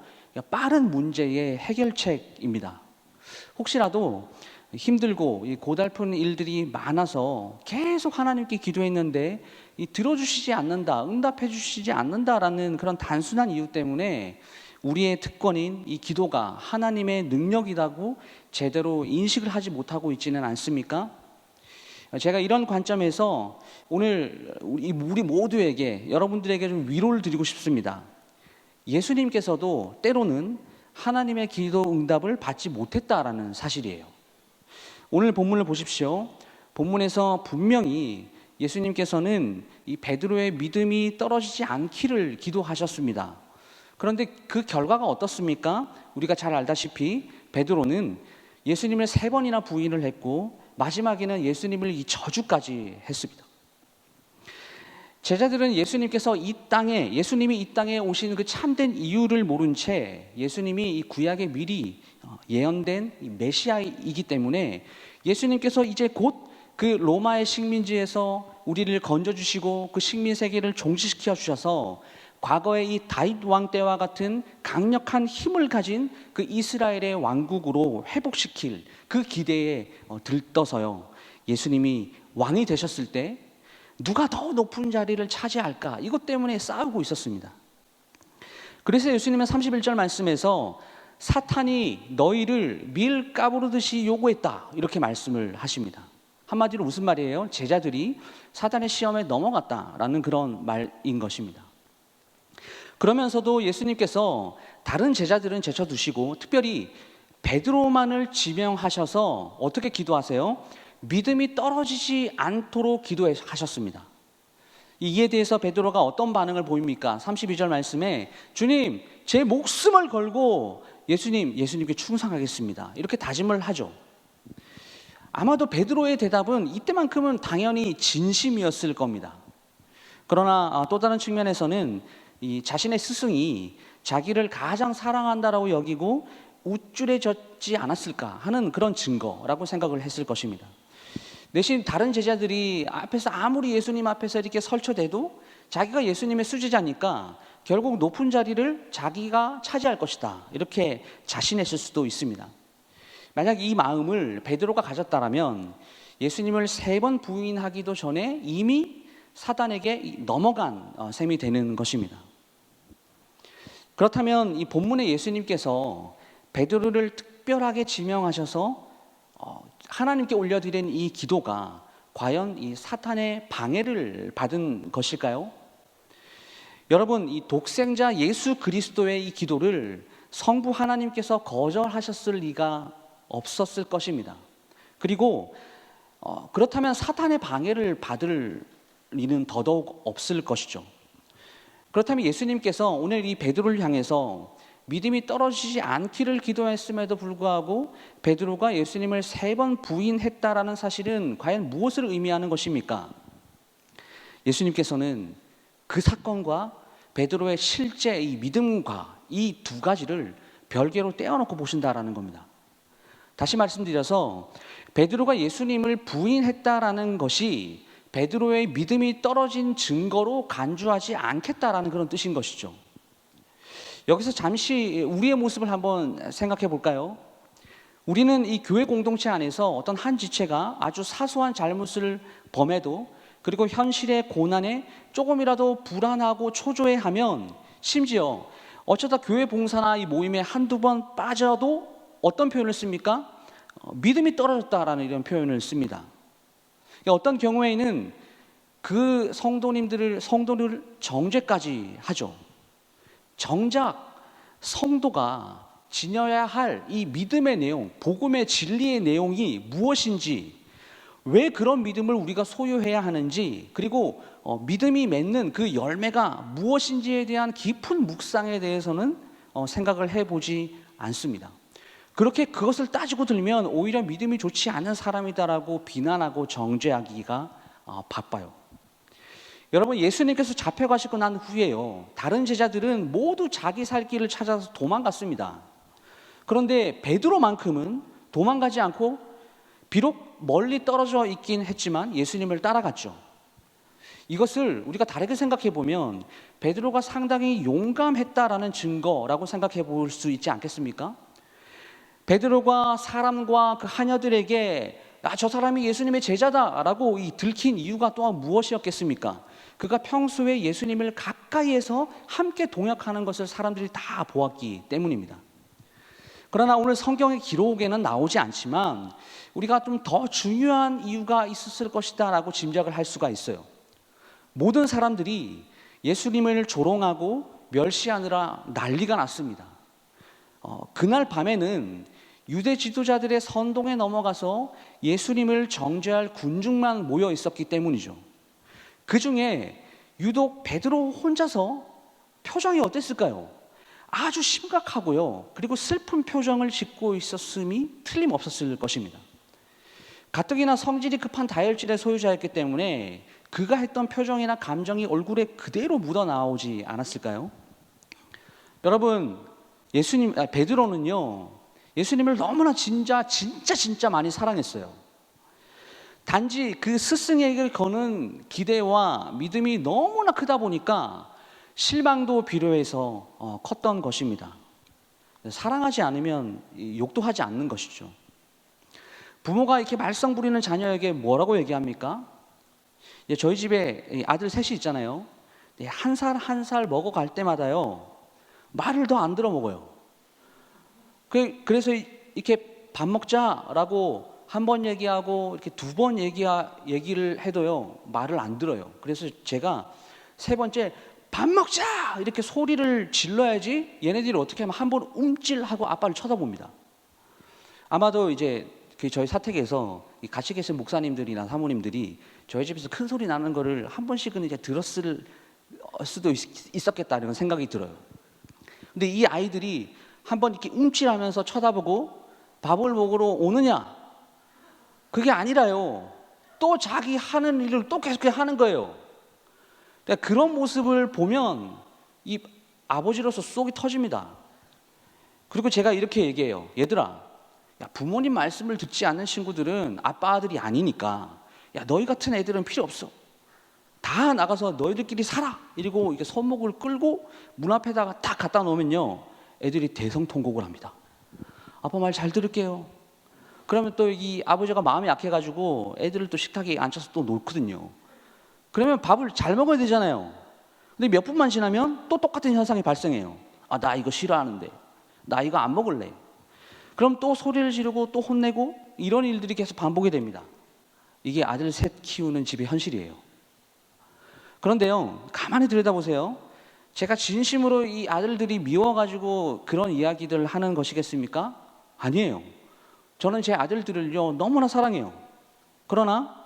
빠른 문제의 해결책입니다. 혹시라도 힘들고 이 고달픈 일들이 많아서 계속 하나님께 기도했는데 들어주시지 않는다, 응답해 주시지 않는다라는 그런 단순한 이유 때문에 우리의 특권인 이 기도가 하나님의 능력이라고 제대로 인식을 하지 못하고 있지는 않습니까? 제가 이런 관점에서 오늘 우리 모두에게, 여러분들에게 좀 위로를 드리고 싶습니다. 예수님께서도 때로는 하나님의 기도 응답을 받지 못했다라는 사실이에요. 오늘 본문을 보십시오. 본문에서 분명히 예수님께서는 이 베드로의 믿음이 떨어지지 않기를 기도하셨습니다. 그런데 그 결과가 어떻습니까? 우리가 잘 알다시피 베드로는 예수님을 3번이나 부인을 했고 마지막에는 예수님을 이 저주까지 했습니다. 제자들은 예수님이 이 땅에 오신 그 참된 이유를 모른 채 예수님이 이 구약에 미리 예언된 이 메시아이기 때문에 예수님께서 이제 곧 그 로마의 식민지에서 우리를 건져주시고 그 식민 세계를 종식시켜 주셔서 과거의 이 다윗 왕 때와 같은 강력한 힘을 가진 그 이스라엘의 왕국으로 회복시킬 그 기대에 들떠서요, 예수님이 왕이 되셨을 때 누가 더 높은 자리를 차지할까, 이것 때문에 싸우고 있었습니다. 그래서 예수님은 31절 말씀에서 사탄이 너희를 밀 까부르듯이 요구했다, 이렇게 말씀을 하십니다. 한마디로 무슨 말이에요? 제자들이 사탄의 시험에 넘어갔다라는 그런 말인 것입니다. 그러면서도 예수님께서 다른 제자들은 제쳐두시고 특별히 베드로만을 지명하셔서 어떻게 기도하세요? 믿음이 떨어지지 않도록 기도하셨습니다. 이에 대해서 베드로가 어떤 반응을 보입니까? 32절 말씀에 주님, 제 목숨을 걸고 예수님께 충성하겠습니다, 이렇게 다짐을 하죠. 아마도 베드로의 대답은 이때만큼은 당연히 진심이었을 겁니다. 그러나 또 다른 측면에서는 이 자신의 스승이 자기를 가장 사랑한다라고 여기고 우쭐해졌지 않았을까 하는 그런 증거라고 생각을 했을 것입니다. 대신 다른 제자들이 앞에서 아무리 예수님 앞에서 이렇게 설쳐대도 자기가 예수님의 수제자니까 결국 높은 자리를 자기가 차지할 것이다, 이렇게 자신했을 수도 있습니다. 만약 이 마음을 베드로가 가졌다면 예수님을 3번 부인하기도 전에 이미 사단에게 넘어간 셈이 되는 것입니다. 그렇다면 이 본문의 예수님께서 베드로를 특별하게 지명하셔서 하나님께 올려드린 이 기도가 과연 이 사탄의 방해를 받은 것일까요? 여러분, 이 독생자 예수 그리스도의 이 기도를 성부 하나님께서 거절하셨을 리가 없었을 것입니다. 그리고 그렇다면 사탄의 방해를 받을 리는 더더욱 없을 것이죠. 그렇다면 예수님께서 오늘 이 베드로를 향해서 믿음이 떨어지지 않기를 기도했음에도 불구하고 베드로가 예수님을 3번 부인했다라는 사실은 과연 무엇을 의미하는 것입니까? 예수님께서는 그 사건과 베드로의 실제 이 믿음과 이 두 가지를 별개로 떼어놓고 보신다라는 겁니다. 다시 말씀드려서 베드로가 예수님을 부인했다라는 것이 베드로의 믿음이 떨어진 증거로 간주하지 않겠다라는 그런 뜻인 것이죠. 여기서 잠시 우리의 모습을 한번 생각해 볼까요? 우리는 이 교회 공동체 안에서 어떤 한 지체가 아주 사소한 잘못을 범해도, 그리고 현실의 고난에 조금이라도 불안하고 초조해하면, 심지어 어쩌다 교회 봉사나 이 모임에 한두 번 빠져도 어떤 표현을 씁니까? 믿음이 떨어졌다라는 이런 표현을 씁니다. 어떤 경우에는 그 성도를 정죄까지 하죠. 정작 성도가 지녀야 할 이 믿음의 내용, 복음의 진리의 내용이 무엇인지, 왜 그런 믿음을 우리가 소유해야 하는지, 그리고 믿음이 맺는 그 열매가 무엇인지에 대한 깊은 묵상에 대해서는 생각을 해보지 않습니다. 그렇게 그것을 따지고 들면 오히려 믿음이 좋지 않은 사람이다라고 비난하고 정죄하기가 바빠요. 여러분, 예수님께서 잡혀가시고 난 후에요, 다른 제자들은 모두 자기 살 길을 찾아서 도망갔습니다. 그런데 베드로만큼은 도망가지 않고 비록 멀리 떨어져 있긴 했지만 예수님을 따라갔죠. 이것을 우리가 다르게 생각해 보면 베드로가 상당히 용감했다라는 증거라고 생각해 볼 수 있지 않겠습니까? 베드로가 사람과 그 하녀들에게 저 사람이 예수님의 제자다라고 들킨 이유가 또한 무엇이었겠습니까? 그가 평소에 예수님을 가까이에서 함께 동역하는 것을 사람들이 다 보았기 때문입니다. 그러나 오늘 성경의 기록에는 나오지 않지만 우리가 좀 더 중요한 이유가 있었을 것이다 라고 짐작을 할 수가 있어요. 모든 사람들이 예수님을 조롱하고 멸시하느라 난리가 났습니다. 그날 밤에는 유대 지도자들의 선동에 넘어가서 예수님을 정죄할 군중만 모여 있었기 때문이죠. 그 중에 유독 베드로 혼자서 표정이 어땠을까요? 아주 심각하고요. 그리고 슬픈 표정을 짓고 있었음이 틀림없었을 것입니다. 가뜩이나 성질이 급한 다혈질의 소유자였기 때문에 그가 했던 표정이나 감정이 얼굴에 그대로 묻어나오지 않았을까요? 여러분, 베드로는요, 예수님을 너무나 진짜 많이 사랑했어요. 단지 그 스승에게 거는 기대와 믿음이 너무나 크다 보니까 실망도 비료해서 컸던 것입니다. 사랑하지 않으면 욕도 하지 않는 것이죠. 부모가 이렇게 말썽 부리는 자녀에게 뭐라고 얘기합니까? 저희 집에 아들 셋이 있잖아요. 한 살 먹어갈 때마다요, 말을 더 안 들어 먹어요. 그래서 이렇게 밥 먹자라고 한 번 얘기하고 이렇게 두 번 얘기를 해도요, 말을 안 들어요. 그래서 제가 세 번째 밥 먹자 이렇게 소리를 질러야지 얘네들이 어떻게 하면 한 번 움찔하고 아빠를 쳐다봅니다. 아마도 이제 저희 사택에서 같이 계신 목사님들이나 사모님들이 저희 집에서 큰 소리 나는 거를 한 번씩은 이제 들었을 수도 있었겠다 이런 생각이 들어요. 근데 이 아이들이 한 번 이렇게 움찔하면서 쳐다보고 밥을 먹으러 오느냐? 그게 아니라요. 또 자기 하는 일을 또 계속 하는 거예요. 그러니까 그런 모습을 보면 이 아버지로서 속이 터집니다. 그리고 제가 이렇게 얘기해요. 얘들아, 야, 부모님 말씀을 듣지 않는 친구들은 아빠 아들이 아니니까 야, 너희 같은 애들은 필요 없어. 다 나가서 너희들끼리 살아. 이러고 이렇게 손목을 끌고 문 앞에다가 딱 갖다 놓으면요, 애들이 대성통곡을 합니다. 아빠 말 잘 들을게요. 그러면 또 이 아버지가 마음이 약해가지고 애들을 또 식탁에 앉혀서 또 놓거든요. 그러면 밥을 잘 먹어야 되잖아요. 근데 몇 분만 지나면 또 똑같은 현상이 발생해요. 아, 나 이거 싫어하는데, 나 이거 안 먹을래. 그럼 또 소리를 지르고 또 혼내고 이런 일들이 계속 반복이 됩니다. 이게 아들 셋 키우는 집의 현실이에요. 그런데요, 가만히 들여다보세요. 제가 진심으로 이 아들들이 미워가지고 그런 이야기들을 하는 것이겠습니까? 아니에요. 저는 제 아들들을요, 너무나 사랑해요. 그러나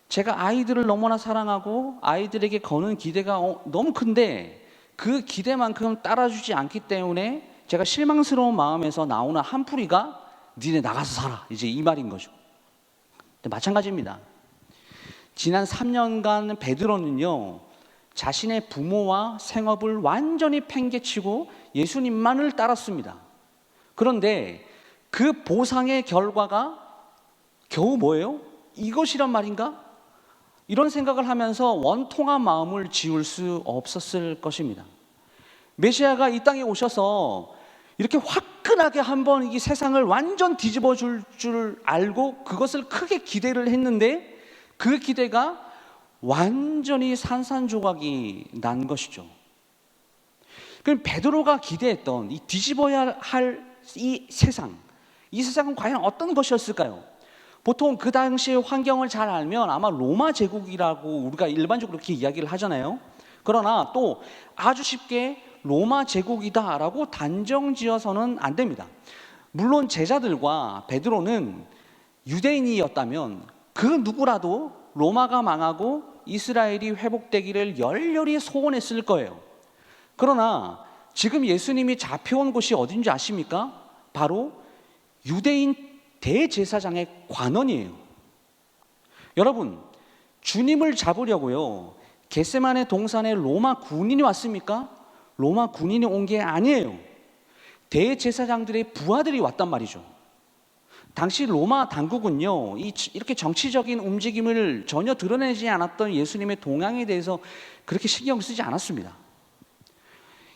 제가 아이들을 너무나 사랑하고 아이들에게 거는 기대가 너무 큰데 그 기대만큼 따라주지 않기 때문에 제가 실망스러운 마음에서 나오는 한풀이가 니네 나가서 살아, 이제 이 말인 거죠. 마찬가지입니다. 지난 3년간 베드로는요, 자신의 부모와 생업을 완전히 팽개치고 예수님만을 따랐습니다. 그런데 그 보상의 결과가 겨우 뭐예요? 이것이란 말인가? 이런 생각을 하면서 원통한 마음을 지울 수 없었을 것입니다. 메시아가 이 땅에 오셔서 이렇게 화끈하게 한번 이 세상을 완전 뒤집어 줄 알고 그것을 크게 기대를 했는데 그 기대가 완전히 산산조각이 난 것이죠. 그럼 베드로가 기대했던 이 뒤집어야 할 이 세상은 과연 어떤 것이었을까요? 보통 그 당시의 환경을 잘 알면 아마 로마 제국이라고 우리가 일반적으로 그렇게 이야기를 하잖아요. 그러나 또 아주 쉽게 로마 제국이다라고 단정지어서는 안 됩니다. 물론 제자들과 베드로는 유대인이었다면 그 누구라도 로마가 망하고 이스라엘이 회복되기를 열렬히 소원했을 거예요. 그러나 지금 예수님이 잡혀온 곳이 어딘지 아십니까? 바로 유대인 대제사장의 관원이에요. 여러분, 주님을 잡으려고요, 겟세마네 동산에 로마 군인이 왔습니까? 로마 군인이 온 게 아니에요. 대제사장들의 부하들이 왔단 말이죠. 당시 로마 당국은요, 이렇게 정치적인 움직임을 전혀 드러내지 않았던 예수님의 동향에 대해서 그렇게 신경 쓰지 않았습니다.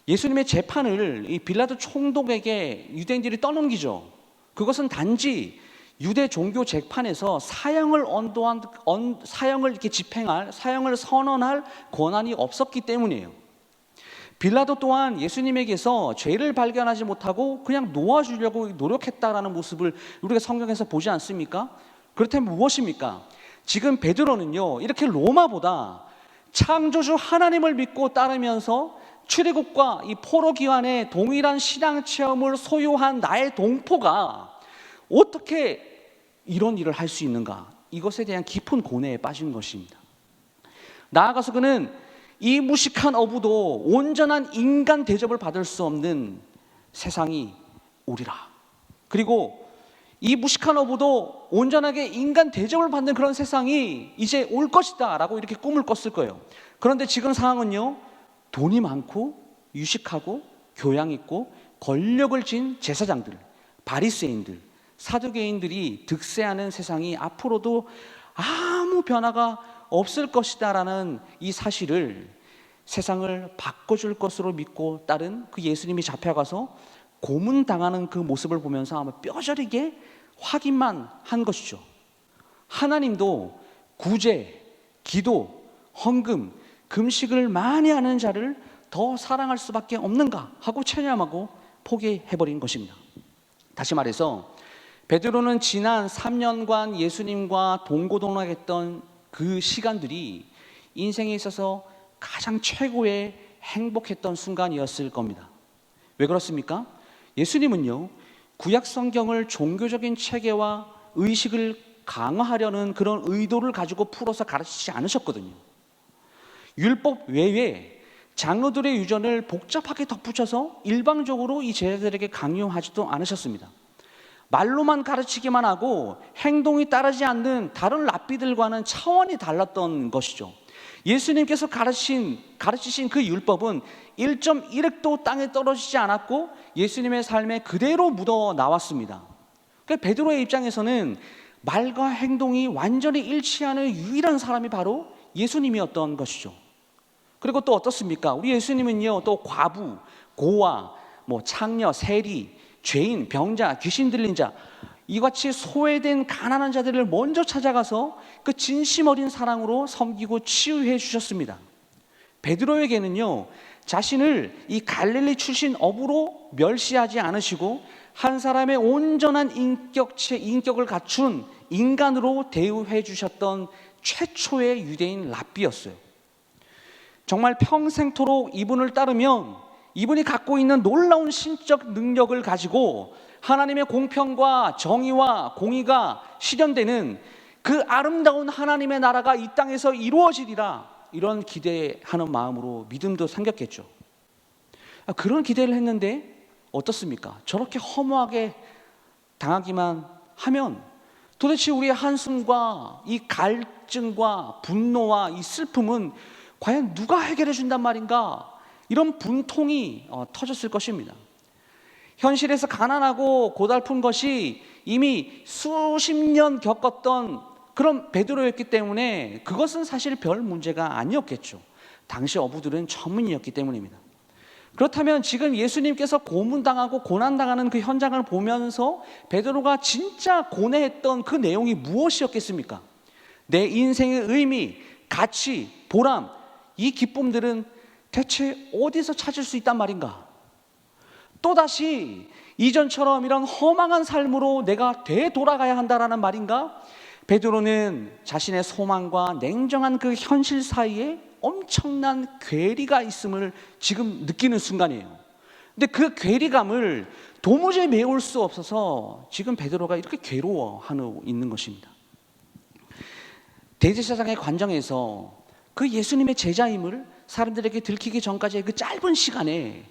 예수님의 재판을 이 빌라도 총독에게 유대인들이 떠넘기죠. 그것은 단지 유대 종교 재판에서 사형을 이렇게 집행할, 사형을 선언할 권한이 없었기 때문이에요. 빌라도 또한 예수님에게서 죄를 발견하지 못하고 그냥 놓아주려고 노력했다라는 모습을 우리가 성경에서 보지 않습니까? 그렇다면 무엇입니까? 지금 베드로는요, 이렇게 로마보다 창조주 하나님을 믿고 따르면서 출애굽과 이 포로 기환의 동일한 신앙 체험을 소유한 나의 동포가 어떻게 이런 일을 할 수 있는가? 이것에 대한 깊은 고뇌에 빠진 것입니다. 나아가서 그는 이 무식한 어부도 온전한 인간 대접을 받을 수 없는 세상이 오리라. 그리고 이 무식한 어부도 온전하게 인간 대접을 받는 그런 세상이 이제 올 것이다 라고 이렇게 꿈을 꿨을 거예요. 그런데 지금 상황은요, 돈이 많고 유식하고 교양 있고 권력을 쥔 제사장들, 바리새인들, 사두개인들이 득세하는 세상이 앞으로도 아무 변화가 없을 것이다라는 이 사실을 세상을 바꿔줄 것으로 믿고 따른 그 예수님이 잡혀가서 고문당하는 그 모습을 보면서 아마 뼈저리게 확인만 한 것이죠. 하나님도 구제, 기도, 헌금, 금식을 많이 하는 자를 더 사랑할 수밖에 없는가 하고 체념하고 포기해버린 것입니다. 다시 말해서 베드로는 지난 3년간 예수님과 동고동락했던 그 시간들이 인생에 있어서 가장 최고의 행복했던 순간이었을 겁니다. 왜 그렇습니까? 예수님은요, 구약 성경을 종교적인 체계와 의식을 강화하려는 그런 의도를 가지고 풀어서 가르치지 않으셨거든요. 율법 외에 장로들의 유전을 복잡하게 덧붙여서 일방적으로 이 제자들에게 강요하지도 않으셨습니다. 말로만 가르치기만 하고 행동이 따르지 않는 다른 랍비들과는 차원이 달랐던 것이죠. 예수님께서 가르치신 그 율법은 1.1획도 땅에 떨어지지 않았고 예수님의 삶에 그대로 묻어 나왔습니다. 그러니까 베드로의 입장에서는 말과 행동이 완전히 일치하는 유일한 사람이 바로 예수님이었던 것이죠. 그리고 또 어떻습니까? 우리 예수님은요, 또 과부, 고아, 창녀, 세리, 죄인, 병자, 귀신 들린 자, 이같이 소외된 가난한 자들을 먼저 찾아가서 그 진심 어린 사랑으로 섬기고 치유해 주셨습니다. 베드로에게는요, 자신을 이 갈릴리 출신 어부로 멸시하지 않으시고 한 사람의 온전한 인격을 갖춘 인간으로 대우해 주셨던 최초의 유대인 랍비였어요. 정말 평생토록 이분을 따르면 이분이 갖고 있는 놀라운 신적 능력을 가지고 하나님의 공평과 정의와 공의가 실현되는 그 아름다운 하나님의 나라가 이 땅에서 이루어지리라, 이런 기대하는 마음으로 믿음도 생겼겠죠. 그런 기대를 했는데 어떻습니까? 저렇게 허무하게 당하기만 하면 도대체 우리의 한숨과 이 갈증과 분노와 이 슬픔은 과연 누가 해결해 준단 말인가? 이런 분통이 터졌을 것입니다. 현실에서 가난하고 고달픈 것이 이미 수십 년 겪었던 그런 베드로였기 때문에 그것은 사실 별 문제가 아니었겠죠. 당시 어부들은 전문이었기 때문입니다. 그렇다면 지금 예수님께서 고문당하고 고난당하는 그 현장을 보면서 베드로가 진짜 고뇌했던 그 내용이 무엇이었겠습니까? 내 인생의 의미, 가치, 보람, 이 기쁨들은 대체 어디서 찾을 수 있단 말인가? 또다시 이전처럼 이런 허망한 삶으로 내가 되돌아가야 한다라는 말인가? 베드로는 자신의 소망과 냉정한 그 현실 사이에 엄청난 괴리가 있음을 지금 느끼는 순간이에요. 근데 그 괴리감을 도무지 메울 수 없어서 지금 베드로가 이렇게 괴로워하고 있는 것입니다. 대제사장의 관정에서 그 예수님의 제자임을 사람들에게 들키기 전까지의 그 짧은 시간에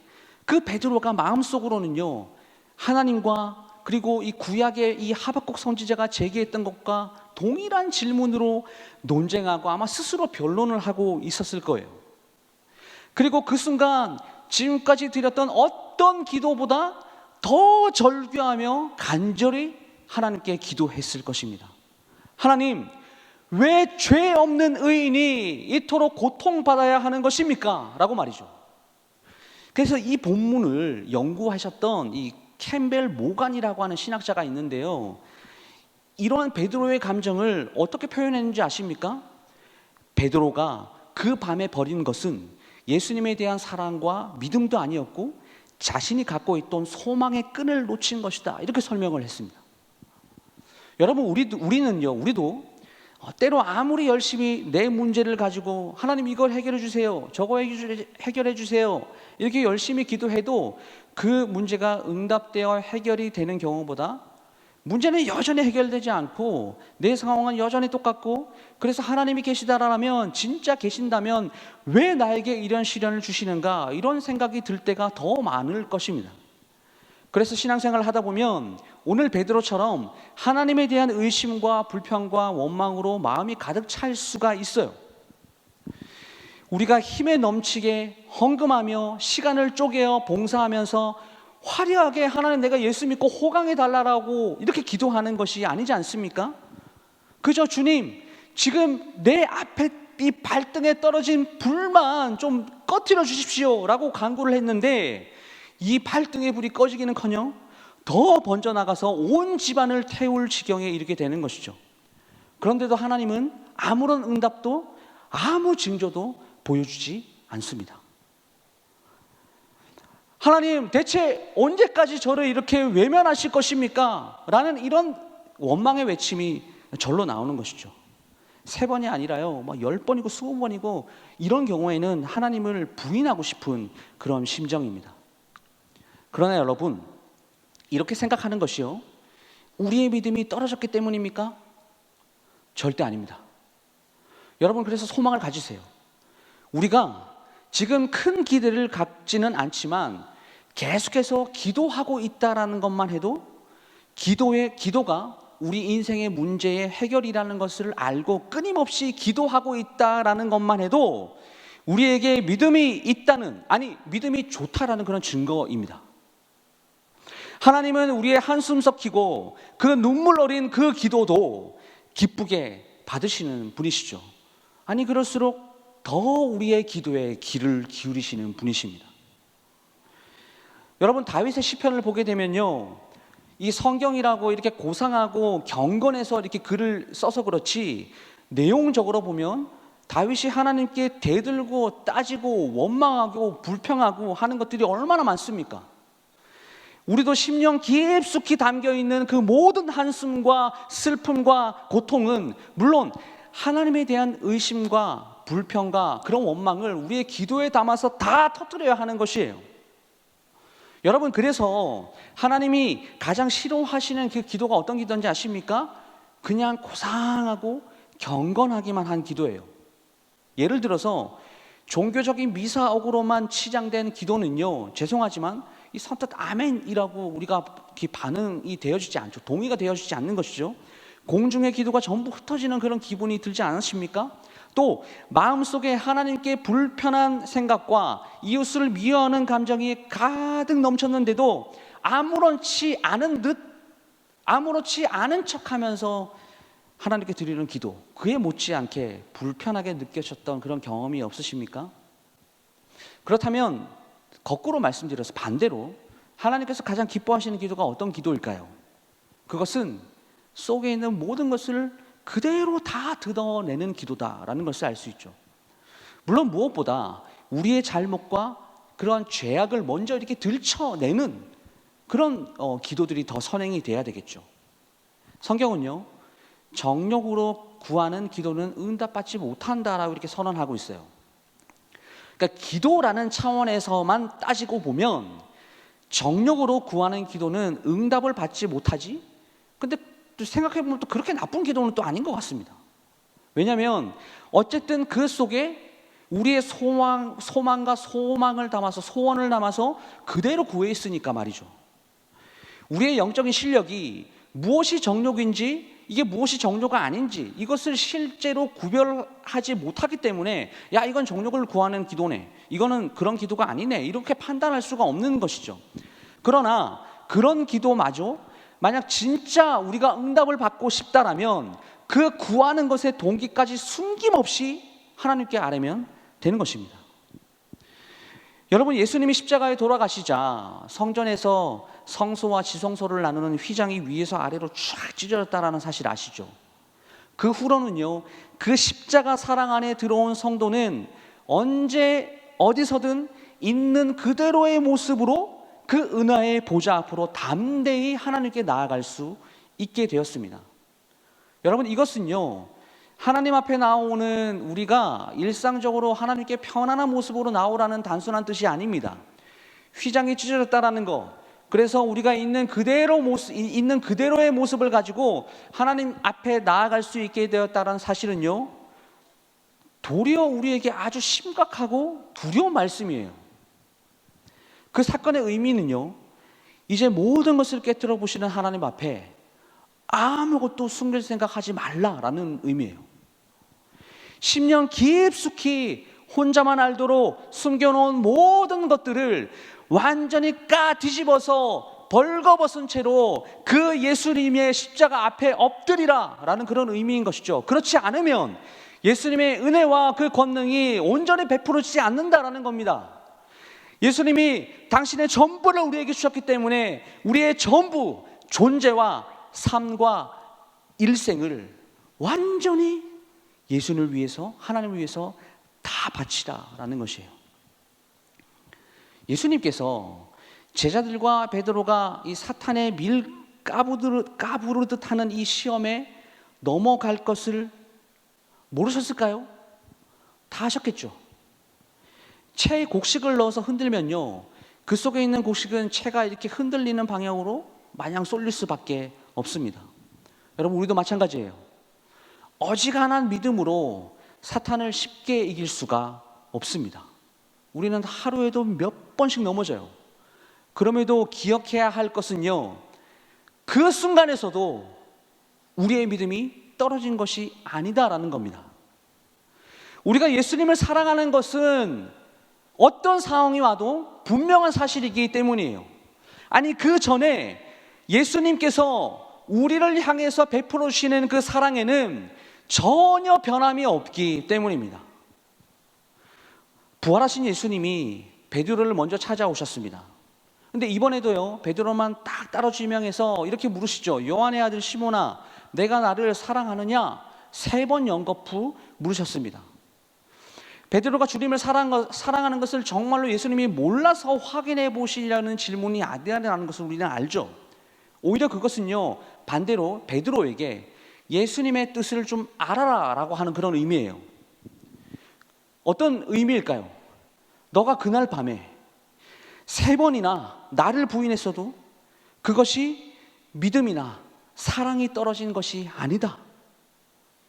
그 베드로가 마음속으로는요, 하나님과 그리고 이 구약의 이 하박국 선지자가 제기했던 것과 동일한 질문으로 논쟁하고 아마 스스로 변론을 하고 있었을 거예요. 그리고 그 순간 지금까지 드렸던 어떤 기도보다 더 절규하며 간절히 하나님께 기도했을 것입니다. 하나님, 왜 죄 없는 의인이 이토록 고통받아야 하는 것입니까? 라고 말이죠. 그래서 이 본문을 연구하셨던 이 캠벨 모간이라고 하는 신학자가 있는데요, 이러한 베드로의 감정을 어떻게 표현했는지 아십니까? 베드로가 그 밤에 벌인 것은 예수님에 대한 사랑과 믿음도 아니었고 자신이 갖고 있던 소망의 끈을 놓친 것이다, 이렇게 설명을 했습니다. 여러분, 우리도 때로 아무리 열심히 내 문제를 가지고 하나님 이걸 해결해 주세요, 저거 해결해 주세요, 이렇게 열심히 기도해도 그 문제가 응답되어 해결이 되는 경우보다 문제는 여전히 해결되지 않고 내 상황은 여전히 똑같고, 그래서 하나님이 계시다라면, 진짜 계신다면 왜 나에게 이런 시련을 주시는가, 이런 생각이 들 때가 더 많을 것입니다. 그래서 신앙생활을 하다 보면 오늘 베드로처럼 하나님에 대한 의심과 불평과 원망으로 마음이 가득 찰 수가 있어요. 우리가 힘에 넘치게 헌금하며 시간을 쪼개어 봉사하면서 화려하게 하나님, 내가 예수 믿고 호강해 달라고 이렇게 기도하는 것이 아니지 않습니까? 그저 주님, 지금 내 앞에 이 발등에 떨어진 불만 좀 꺼트려 주십시오 라고 간구를 했는데, 이 발등의 불이 꺼지기는커녕 더 번져나가서 온 집안을 태울 지경에 이르게 되는 것이죠. 그런데도 하나님은 아무런 응답도 아무 징조도 보여주지 않습니다. 하나님, 대체 언제까지 저를 이렇게 외면하실 것입니까? 라는 이런 원망의 외침이 절로 나오는 것이죠. 3번이 아니라요, 10번이고 20번이고 이런 경우에는 하나님을 부인하고 싶은 그런 심정입니다. 그러나 여러분, 이렇게 생각하는 것이요, 우리의 믿음이 떨어졌기 때문입니까? 절대 아닙니다. 여러분, 그래서 소망을 가지세요. 우리가 지금 큰 기대를 갖지는 않지만 계속해서 기도하고 있다라는 것만 해도 기도가 우리 인생의 문제의 해결이라는 것을 알고 끊임없이 기도하고 있다라는 것만 해도 우리에게 믿음이 있다는, 아니 믿음이 좋다라는 그런 증거입니다. 하나님은 우리의 한숨 섞이고 그 눈물 어린 그 기도도 기쁘게 받으시는 분이시죠. 아니 그럴수록 더 우리의 기도에 귀를 기울이시는 분이십니다. 여러분, 다윗의 시편을 보게 되면요, 이 성경이라고 이렇게 고상하고 경건해서 이렇게 글을 써서 그렇지, 내용적으로 보면 다윗이 하나님께 대들고 따지고 원망하고 불평하고 하는 것들이 얼마나 많습니까? 우리도 심령 깊숙이 담겨있는 그 모든 한숨과 슬픔과 고통은 물론 하나님에 대한 의심과 불평과 그런 원망을 우리의 기도에 담아서 다 터뜨려야 하는 것이에요. 여러분, 그래서 하나님이 가장 싫어하시는 그 기도가 어떤 기도인지 아십니까? 그냥 고상하고 경건하기만 한 기도예요. 예를 들어서 종교적인 미사억으로만 치장된 기도는요, 죄송하지만 이 선뜻 아멘이라고 우리가 반응이 되어지지 않죠. 동의가 되어지지 않는 것이죠. 공중의 기도가 전부 흩어지는 그런 기분이 들지 않으십니까? 또 마음속에 하나님께 불편한 생각과 이웃을 미워하는 감정이 가득 넘쳤는데도 아무렇지 않은 척하면서 하나님께 드리는 기도, 그에 못지않게 불편하게 느껴졌던 그런 경험이 없으십니까? 그렇다면 거꾸로 말씀드려서 반대로 하나님께서 가장 기뻐하시는 기도가 어떤 기도일까요? 그것은 속에 있는 모든 것을 그대로 다 뜯어내는 기도다라는 것을 알 수 있죠. 물론 무엇보다 우리의 잘못과 그러한 죄악을 먼저 이렇게 들춰내는 그런 기도들이 더 선행이 돼야 되겠죠. 성경은요, 정욕으로 구하는 기도는 응답받지 못한다라고 이렇게 선언하고 있어요. 그러니까 기도라는 차원에서만 따지고 보면 정욕으로 구하는 기도는 응답을 받지 못하지, 근데 또 생각해보면 또 그렇게 나쁜 기도는 또 아닌 것 같습니다. 왜냐하면 어쨌든 그 속에 우리의 소망과 소망을 담아서, 소원을 담아서 그대로 구해 있으니까 말이죠. 우리의 영적인 실력이 무엇이 정욕인지, 이게 무엇이 정욕가 아닌지 이것을 실제로 구별하지 못하기 때문에 야, 이건 정욕을 구하는 기도네, 이거는 그런 기도가 아니네, 이렇게 판단할 수가 없는 것이죠. 그러나 그런 기도마저 만약 진짜 우리가 응답을 받고 싶다라면 그 구하는 것의 동기까지 숨김없이 하나님께 아뢰면 되는 것입니다. 여러분, 예수님이 십자가에 돌아가시자 성전에서 성소와 지성소를 나누는 휘장이 위에서 아래로 쫙 찢어졌다라는 사실 아시죠? 그 후로는요, 그 십자가 사랑 안에 들어온 성도는 언제 어디서든 있는 그대로의 모습으로 그 은혜의 보좌 앞으로 담대히 하나님께 나아갈 수 있게 되었습니다. 여러분, 이것은요, 하나님 앞에 나오는 우리가 일상적으로 하나님께 편안한 모습으로 나오라는 단순한 뜻이 아닙니다. 휘장이 찢어졌다라는 것, 그래서 우리가 있는 그대로의 모습을 가지고 하나님 앞에 나아갈 수 있게 되었다는 사실은요, 도리어 우리에게 아주 심각하고 두려운 말씀이에요. 그 사건의 의미는요, 이제 모든 것을 깨뜨려 보시는 하나님 앞에 아무것도 숨길 생각하지 말라라는 의미예요. 10년 깊숙이 혼자만 알도록 숨겨놓은 모든 것들을 완전히 뒤집어서 벌거벗은 채로 그 예수님의 십자가 앞에 엎드리라 라는 그런 의미인 것이죠. 그렇지 않으면 예수님의 은혜와 그 권능이 온전히 베풀어지지 않는다라는 겁니다. 예수님이 당신의 전부를 우리에게 주셨기 때문에 우리의 전부, 존재와 삶과 일생을 완전히 예수님을 위해서, 하나님을 위해서 다 바치라라는 것이에요. 예수님께서 제자들과 베드로가 이 사탄의 밀 까부르듯 하는 이 시험에 넘어갈 것을 모르셨을까요? 다 하셨겠죠. 채에 곡식을 넣어서 흔들면요, 그 속에 있는 곡식은 채가 이렇게 흔들리는 방향으로 마냥 쏠릴 수밖에 없습니다. 여러분, 우리도 마찬가지예요. 어지간한 믿음으로 사탄을 쉽게 이길 수가 없습니다. 우리는 하루에도 몇 번씩 넘어져요. 그럼에도 기억해야 할 것은요, 그 순간에서도 우리의 믿음이 떨어진 것이 아니다라는 겁니다. 우리가 예수님을 사랑하는 것은 어떤 상황이 와도 분명한 사실이기 때문이에요. 아니, 그 전에 예수님께서 우리를 향해서 베풀어 주시는 그 사랑에는 전혀 변함이 없기 때문입니다. 부활하신 예수님이 베드로를 먼저 찾아오셨습니다. 근데 이번에도요, 베드로만 딱 따로 지명해서 이렇게 물으시죠. 요한의 아들 시몬아, 내가 나를 사랑하느냐? 3번 연거푸 물으셨습니다. 베드로가 주님을 사랑하는 것을 정말로 예수님이 몰라서 확인해 보시려는 질문이 아니라는 것을 우리는 알죠. 오히려 그것은요, 반대로 베드로에게 예수님의 뜻을 좀 알아라 라고 하는 그런 의미예요. 어떤 의미일까요? 너가 그날 밤에 3번이나 나를 부인했어도 그것이 믿음이나 사랑이 떨어진 것이 아니다.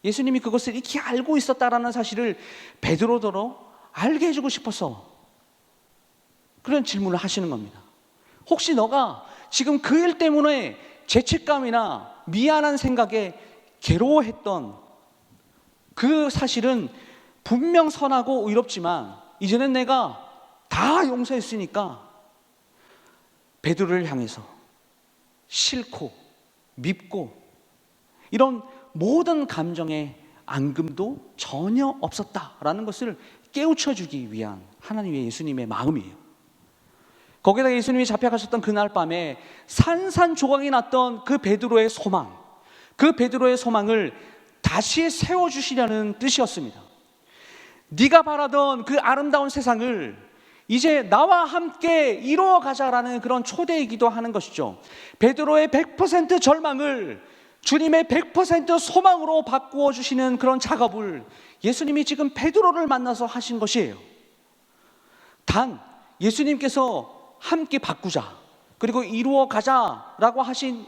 예수님이 그것을 익히 알고 있었다라는 사실을 베드로더러 알게 해주고 싶어서 그런 질문을 하시는 겁니다. 혹시 너가 지금 그 일 때문에 죄책감이나 미안한 생각에 괴로워했던 그 사실은 분명 선하고 의롭지만 이제는 내가 다 용서했으니까 베드로를 향해서 싫고 밉고 이런 모든 감정의 앙금도 전혀 없었다라는 것을 깨우쳐주기 위한 하나님의 예수님의 마음이에요. 거기다 예수님이 잡혀가셨던 그날 밤에 산산조각이 났던 그 베드로의 소망, 그 베드로의 소망을 다시 세워주시려는 뜻이었습니다. 네가 바라던 그 아름다운 세상을 이제 나와 함께 이루어가자라는 그런 초대이기도 하는 것이죠. 베드로의 100% 절망을 주님의 100% 소망으로 바꾸어 주시는 그런 작업을 예수님이 지금 베드로를 만나서 하신 것이에요. 단 예수님께서 함께 바꾸자, 그리고 이루어 가자라고 하신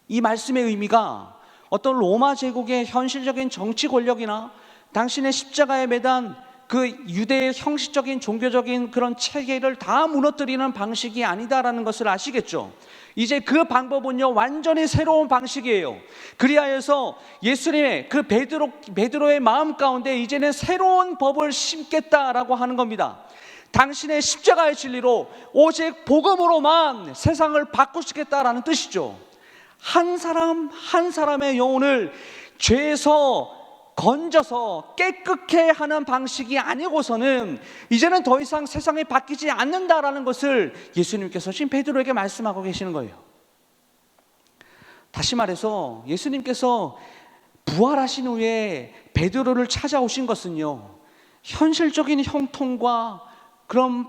이 말씀의 의미가 어떤 로마 제국의 현실적인 정치 권력이나 당신의 십자가에 매단 그 유대의 형식적인 종교적인 그런 체계를 다 무너뜨리는 방식이 아니다라는 것을 아시겠죠? 이제 그 방법은요, 완전히 새로운 방식이에요. 그리하여서 예수님의 그 베드로의 마음 가운데 이제는 새로운 법을 심겠다라고 하는 겁니다. 당신의 십자가의 진리로 오직 복음으로만 세상을 바꾸시겠다라는 뜻이죠. 한 사람 한 사람의 영혼을 죄에서 건져서 깨끗게 하는 방식이 아니고서는 이제는 더 이상 세상에 바뀌지 않는다라는 것을 예수님께서 지금 베드로에게 말씀하고 계시는 거예요. 다시 말해서 예수님께서 부활하신 후에 베드로를 찾아오신 것은요, 현실적인 형통과 그런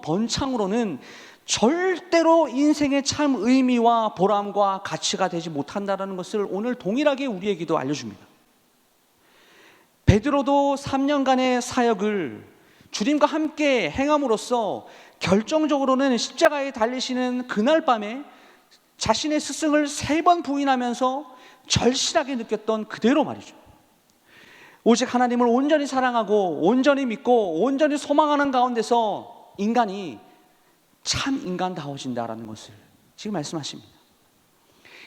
번창으로는 절대로 인생의 참 의미와 보람과 가치가 되지 못한다는 것을 오늘 동일하게 우리에게도 알려줍니다. 베드로도 3년간의 사역을 주님과 함께 행함으로써 결정적으로는 십자가에 달리시는 그날 밤에 자신의 스승을 3번 부인하면서 절실하게 느꼈던 그대로 말이죠. 오직 하나님을 온전히 사랑하고 온전히 믿고 온전히 소망하는 가운데서 인간이 참 인간다워진다라는 것을 지금 말씀하십니다.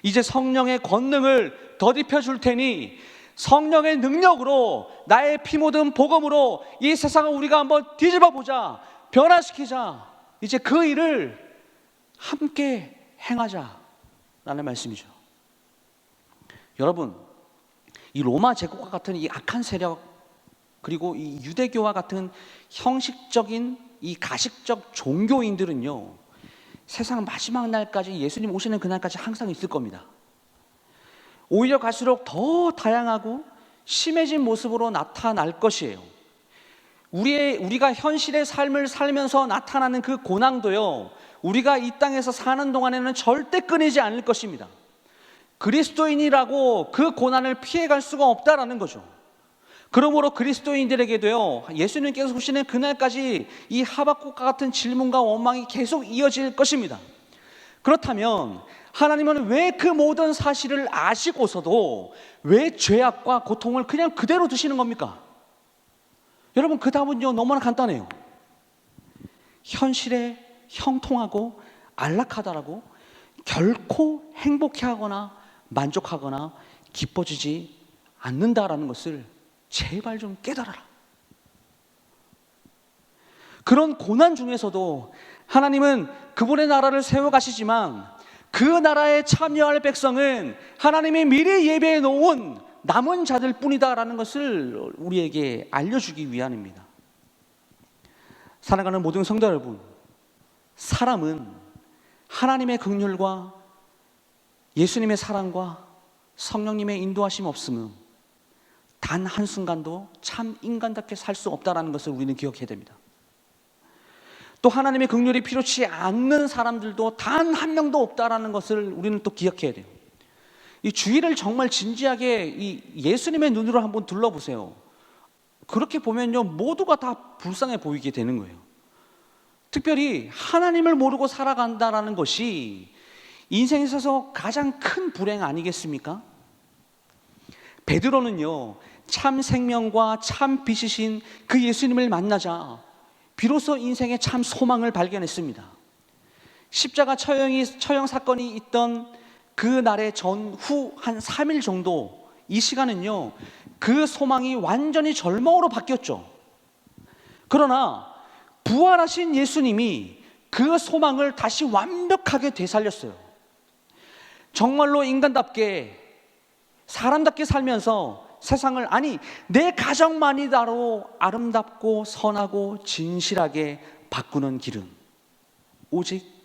이제 성령의 권능을 덧입혀 줄 테니 성령의 능력으로 나의 피 묻은 복음으로 이 세상을 우리가 한번 뒤집어 보자, 변화시키자. 이제 그 일을 함께 행하자라는 말씀이죠. 여러분, 이 로마 제국과 같은 이 악한 세력, 그리고 이 유대교와 같은 형식적인 이 가식적 종교인들은요, 세상 마지막 날까지, 예수님 오시는 그날까지 항상 있을 겁니다. 오히려 갈수록 더 다양하고 심해진 모습으로 나타날 것이에요. 우리가 현실의 삶을 살면서 나타나는 그 고난도요, 우리가 이 땅에서 사는 동안에는 절대 끊이지 않을 것입니다. 그리스도인이라고 그 고난을 피해갈 수가 없다라는 거죠. 그러므로 그리스도인들에게도요, 예수님께서 오시는 그날까지 이 하박국과 같은 질문과 원망이 계속 이어질 것입니다. 그렇다면 하나님은 왜 그 모든 사실을 아시고서도 왜 죄악과 고통을 그냥 그대로 두시는 겁니까? 여러분, 그 답은요, 너무나 간단해요. 현실에 형통하고 안락하다라고 결코 행복해하거나 만족하거나 기뻐지지 않는다라는 것을 제발 좀 깨달아라. 그런 고난 중에서도 하나님은 그분의 나라를 세워가시지만 그 나라에 참여할 백성은 하나님이 미리 예배해 놓은 남은 자들 뿐이다라는 것을 우리에게 알려주기 위함입니다. 사랑하는 모든 성도 여러분, 사람은 하나님의 긍휼과 예수님의 사랑과 성령님의 인도하심 없으면 단 한순간도 참 인간답게 살 수 없다는 것을 우리는 기억해야 됩니다. 또 하나님의 긍휼이 필요치 않는 사람들도 단 한 명도 없다는 것을 우리는 또 기억해야 돼요. 이 주위를 정말 진지하게 이 예수님의 눈으로 한번 둘러보세요. 그렇게 보면요, 모두가 다 불쌍해 보이게 되는 거예요. 특별히 하나님을 모르고 살아간다는 것이 인생에 있어서 가장 큰 불행 아니겠습니까? 베드로는요, 참 생명과 참 빛이신 그 예수님을 만나자 비로소 인생의 참 소망을 발견했습니다. 십자가 처형 사건이 있던 그 날의 전후 한 3일 정도, 이 시간은요, 그 소망이 완전히 절망으로 바뀌었죠. 그러나 부활하신 예수님이 그 소망을 다시 완벽하게 되살렸어요. 정말로 인간답게 사람답게 살면서 세상을, 아니 내 가정만이다로 아름답고 선하고 진실하게 바꾸는 길은 오직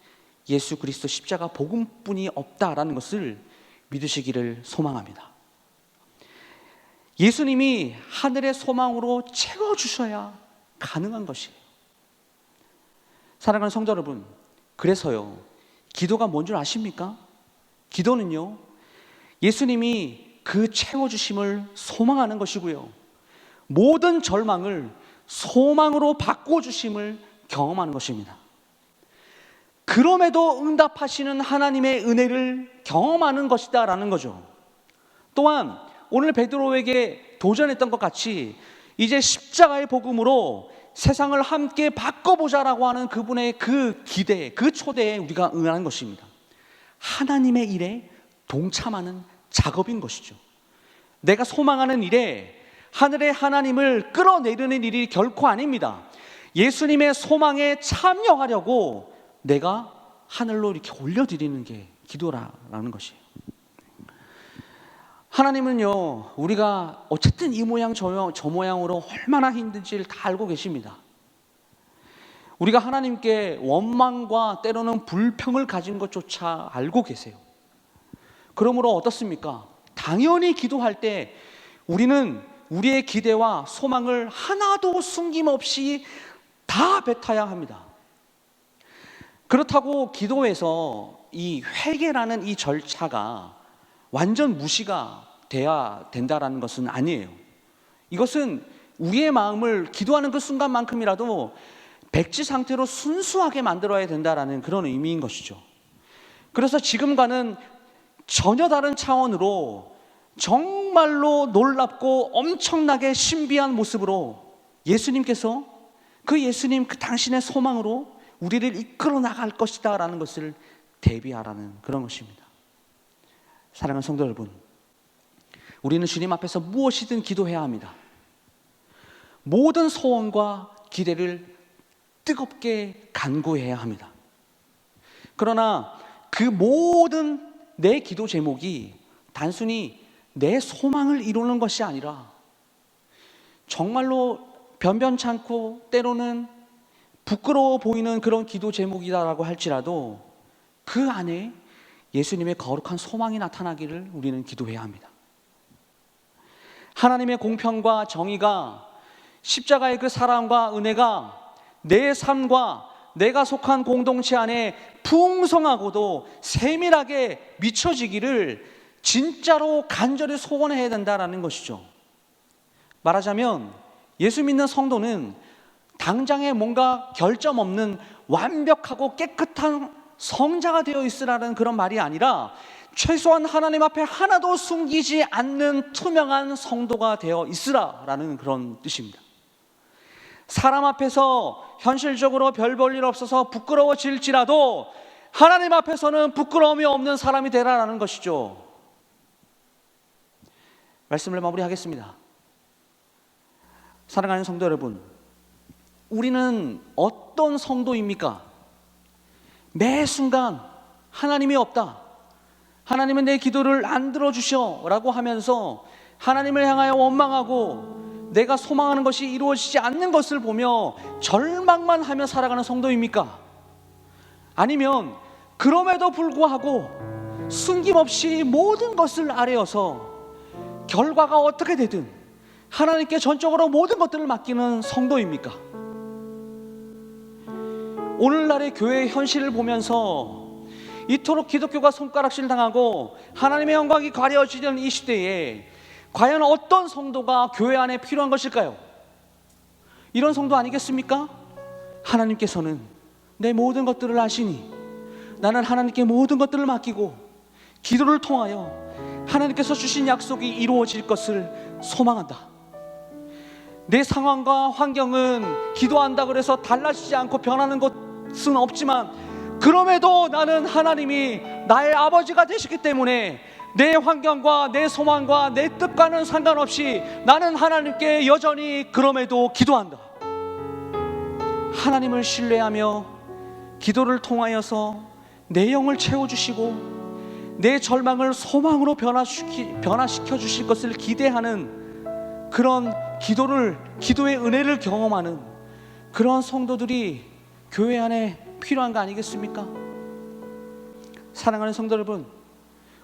예수 그리스도 십자가 복음뿐이 없다라는 것을 믿으시기를 소망합니다. 예수님이 하늘의 소망으로 채워주셔야 가능한 것이에요. 사랑하는 성도 여러분, 그래서요, 기도가 뭔 줄 아십니까? 기도는요, 예수님이 그 채워주심을 소망하는 것이고요, 모든 절망을 소망으로 바꿔주심을 경험하는 것입니다. 그럼에도 응답하시는 하나님의 은혜를 경험하는 것이다 라는 거죠. 또한 오늘 베드로에게 도전했던 것 같이 이제 십자가의 복음으로 세상을 함께 바꿔보자라고 하는 그분의 그 기대, 그 초대에 우리가 응하는 것입니다. 하나님의 일에 동참하는 작업인 것이죠. 내가 소망하는 일에 하늘의 하나님을 끌어내리는 일이 결코 아닙니다. 예수님의 소망에 참여하려고 내가 하늘로 이렇게 올려드리는 게 기도라는 것이에요. 하나님은요, 우리가 어쨌든 이 모양 저 모양으로 얼마나 힘든지를 다 알고 계십니다. 우리가 하나님께 원망과 때로는 불평을 가진 것조차 알고 계세요. 그러므로 어떻습니까? 당연히 기도할 때 우리는 우리의 기대와 소망을 하나도 숨김없이 다 뱉어야 합니다. 그렇다고 기도에서 이 회개라는 이 절차가 완전 무시가 돼야 된다라는 것은 아니에요. 이것은 우리의 마음을 기도하는 그 순간만큼이라도 백지 상태로 순수하게 만들어야 된다라는 그런 의미인 것이죠. 그래서 지금과는 전혀 다른 차원으로 정말로 놀랍고 엄청나게 신비한 모습으로 예수님께서 그 예수님 그 당신의 소망으로 우리를 이끌어 나갈 것이다 라는 것을 대비하라는 그런 것입니다. 사랑하는 성도 여러분, 우리는 주님 앞에서 무엇이든 기도해야 합니다. 모든 소원과 기대를 뜨겁게 간구해야 합니다. 그러나 그 모든 내 기도 제목이 단순히 내 소망을 이루는 것이 아니라 정말로 변변찮고 때로는 부끄러워 보이는 그런 기도 제목이다라고 할지라도 그 안에 예수님의 거룩한 소망이 나타나기를 우리는 기도해야 합니다. 하나님의 공평과 정의가, 십자가의 그 사랑과 은혜가 내 삶과 내가 속한 공동체 안에 풍성하고도 세밀하게 미쳐지기를 진짜로 간절히 소원해야 된다라는 것이죠. 말하자면 예수 믿는 성도는 당장에 뭔가 결점 없는 완벽하고 깨끗한 성자가 되어 있으라는 그런 말이 아니라 최소한 하나님 앞에 하나도 숨기지 않는 투명한 성도가 되어 있으라라는 그런 뜻입니다. 사람 앞에서 현실적으로 별 볼 일 없어서 부끄러워질지라도 하나님 앞에서는 부끄러움이 없는 사람이 되라라는 것이죠. 말씀을 마무리하겠습니다. 사랑하는 성도 여러분, 우리는 어떤 성도입니까? 매 순간 하나님이 없다, 하나님은 내 기도를 안 들어주셔 라고 하면서 하나님을 향하여 원망하고 내가 소망하는 것이 이루어지지 않는 것을 보며 절망만 하며 살아가는 성도입니까? 아니면 그럼에도 불구하고 숨김없이 모든 것을 아뢰어서 결과가 어떻게 되든 하나님께 전적으로 모든 것들을 맡기는 성도입니까? 오늘날의 교회의 현실을 보면서 이토록 기독교가 손가락질 당하고 하나님의 영광이 가려지는 이 시대에 과연 어떤 성도가 교회 안에 필요한 것일까요? 이런 성도 아니겠습니까? 하나님께서는 내 모든 것들을 아시니 나는 하나님께 모든 것들을 맡기고 기도를 통하여 하나님께서 주신 약속이 이루어질 것을 소망한다. 내 상황과 환경은 기도한다 그래서 달라지지 않고 변하는 것은 없지만 그럼에도 나는 하나님이 나의 아버지가 되시기 때문에 내 환경과 내 소망과 내 뜻과는 상관없이 나는 하나님께 여전히 그럼에도 기도한다. 하나님을 신뢰하며 기도를 통하여서 내 영을 채워주시고 내 절망을 소망으로 변화시켜 주실 것을 기대하는 그런 기도의 은혜를 경험하는 그런 성도들이 교회 안에 필요한 거 아니겠습니까? 사랑하는 성도 여러분,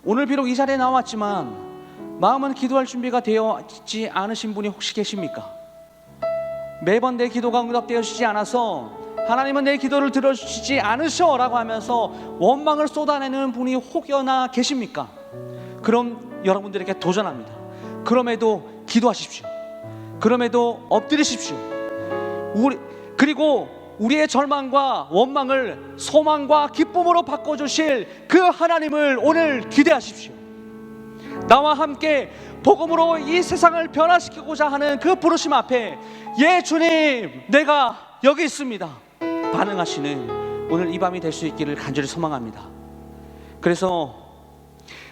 오늘 비록 이 자리에 나왔지만 마음은 기도할 준비가 되어 있지 않으신 분이 혹시 계십니까? 매번 내 기도가 응답되어지지 않아서 하나님은 내 기도를 들어주시지 않으셔 라고 하면서 원망을 쏟아내는 분이 혹여나 계십니까? 그럼 여러분들에게 도전합니다. 그럼에도 기도하십시오. 그럼에도 엎드리십시오. 그리고 우리의 절망과 원망을 소망과 기쁨으로 바꿔주실 그 하나님을 오늘 기대하십시오. 나와 함께 복음으로 이 세상을 변화시키고자 하는 그 부르심 앞에 예 주님 내가 여기 있습니다 반응하시는 오늘 이 밤이 될 수 있기를 간절히 소망합니다. 그래서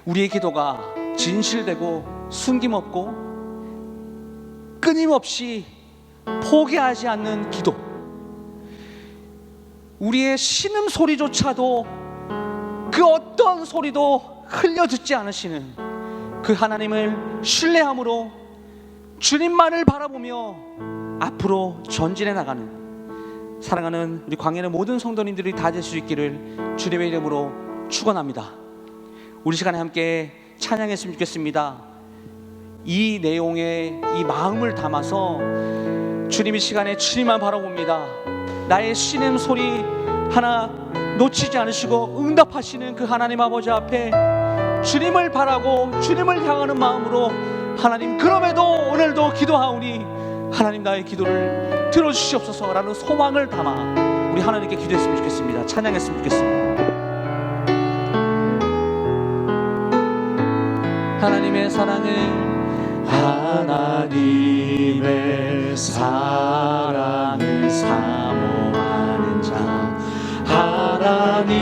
우리의 기도가 진실되고 숨김없고 끊임없이 포기하지 않는 기도, 우리의 신음소리조차도 그 어떤 소리도 흘려 듣지 않으시는 그 하나님을 신뢰함으로 주님만을 바라보며 앞으로 전진해 나가는 사랑하는 우리 광야의 모든 성도님들이 다 될 수 있기를 주님의 이름으로 축원합니다. 우리 시간에 함께 찬양했으면 좋겠습니다. 이 내용에 이 마음을 담아서 주님이 시간에 주님만 바라봅니다. 나의 신음 소리 하나 놓치지 않으시고 응답하시는 그 하나님 아버지 앞에 주님을 바라고 주님을 향하는 마음으로 하나님, 그럼에도 오늘도 기도하오니 하나님 나의 기도를 들어주시옵소서라는 소망을 담아 우리 하나님께 기도했으면 좋겠습니다. 찬양했으면 좋겠습니다. 하나님의 사랑은 하나님의 사랑을 사모하는 자, 하나님의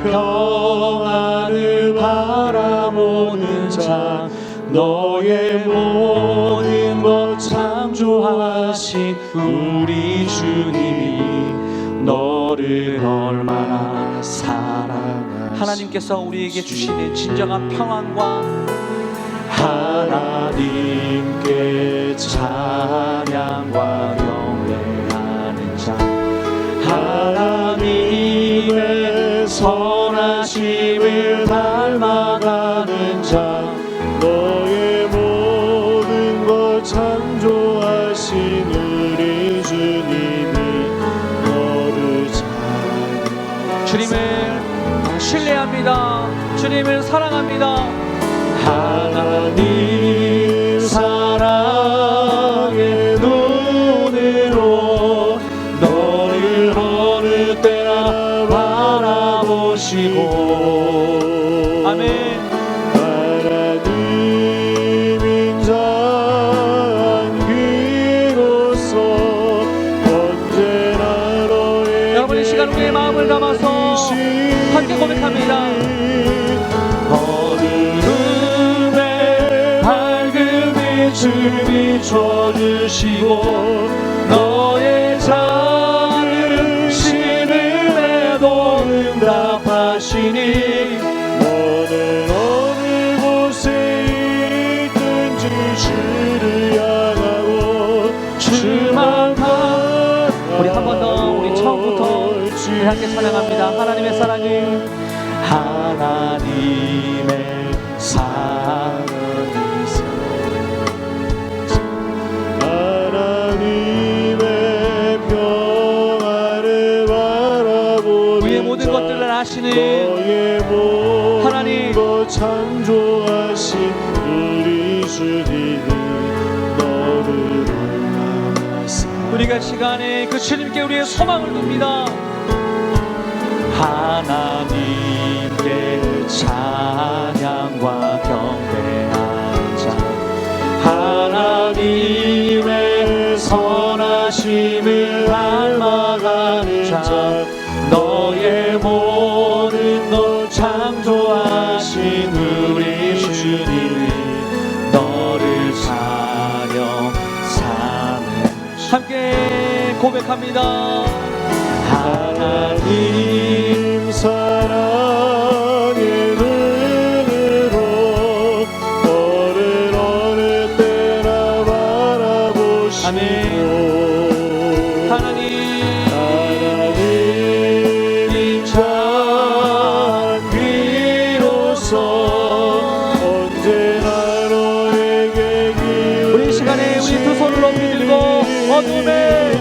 평안을 바라보는 자, 너의 모든 것 창조하신 우리 주님이 너를 얼마나 사랑하시니 하나님께서 우리에게 주시는 진정한 평안과 하나님께 찬양과 경배하는 자, 하나님의 선하심을 닮아가는 자, 너의 모든 것 창조하신 우리 주님이 너를 찬양하사 주님을 신뢰합니다. 주님을 사랑합니다. 하나님 사랑의 눈으로 너를 어느 때나 바라보시고 아멘. 하나님 인자한 귀로서 언제나 너의 여러분 이 시간 우리의 마음을 담아서 함께 고백합니다. 어두움에 밝은 빛을 비춰주시고 너의 작은 신음에도 응답하시니 너는 어느 곳에 있든지 주를 향하고 주만 우리 한 번 더 우리 처음부터 우리 함께 찬양합니다. 하나님의 사랑을 하나님의 사랑을 하나님의 평안을 바라보는 우리의 모든 것들을 아시는 너의 모든 하나님, 것 창조하신 우리 주님이 너를 얼마나 우리가 시간에 그 주님께 우리의 소망을 둡니다. 하나님께 찬양과 경배하는 자, 하나님의 선하심을 닮아가는 자, 너의 모든 것 창조하신 우리 주님이 너를 찬양사는 함께 고백합니다. 하나님 사랑의 눈으로 너를 어느 때나 바라보시고 아멘. 하나님 인자한 귀로서 언제나 너에게 우리 이 시간에 우리 두 손을 높이 들고 어둠에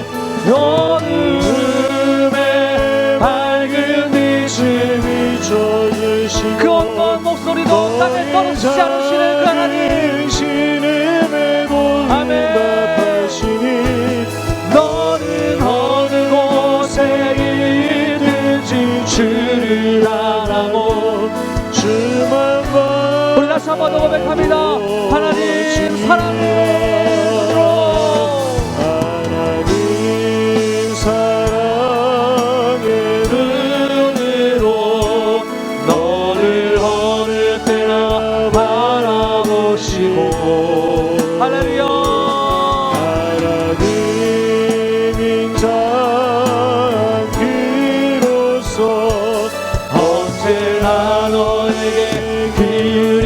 밝은 빛을 비춰주시고 그 어떤 목소리도 땅에 떨어지지 않으시는 그 하나님, 신음에도 아멘. 응답하시니 너는 어느 곳에 있든지 주를 알아보 주만 바라보고 우리 다시 한 번 더 고백합니다. 하나님 사랑의 눈으로 하나님 사랑의 눈으로 너를 어느 때나 바라보시고 할렐루야. 하나님 인자한 귀로서 언제나 너에게 귀를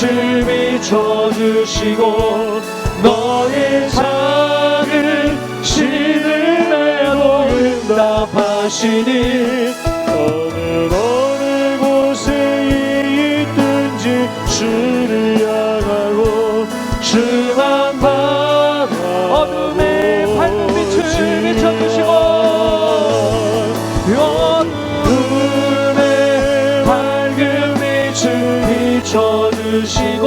빛을 비춰주시고 너의 작은 신음에도 응답하시니 어느 곳에 있든지 주를 향하고 주만 바라보고 어둠의 밝은 빛을 비춰주시고 어둠의 밝은 빛을 비춰주시고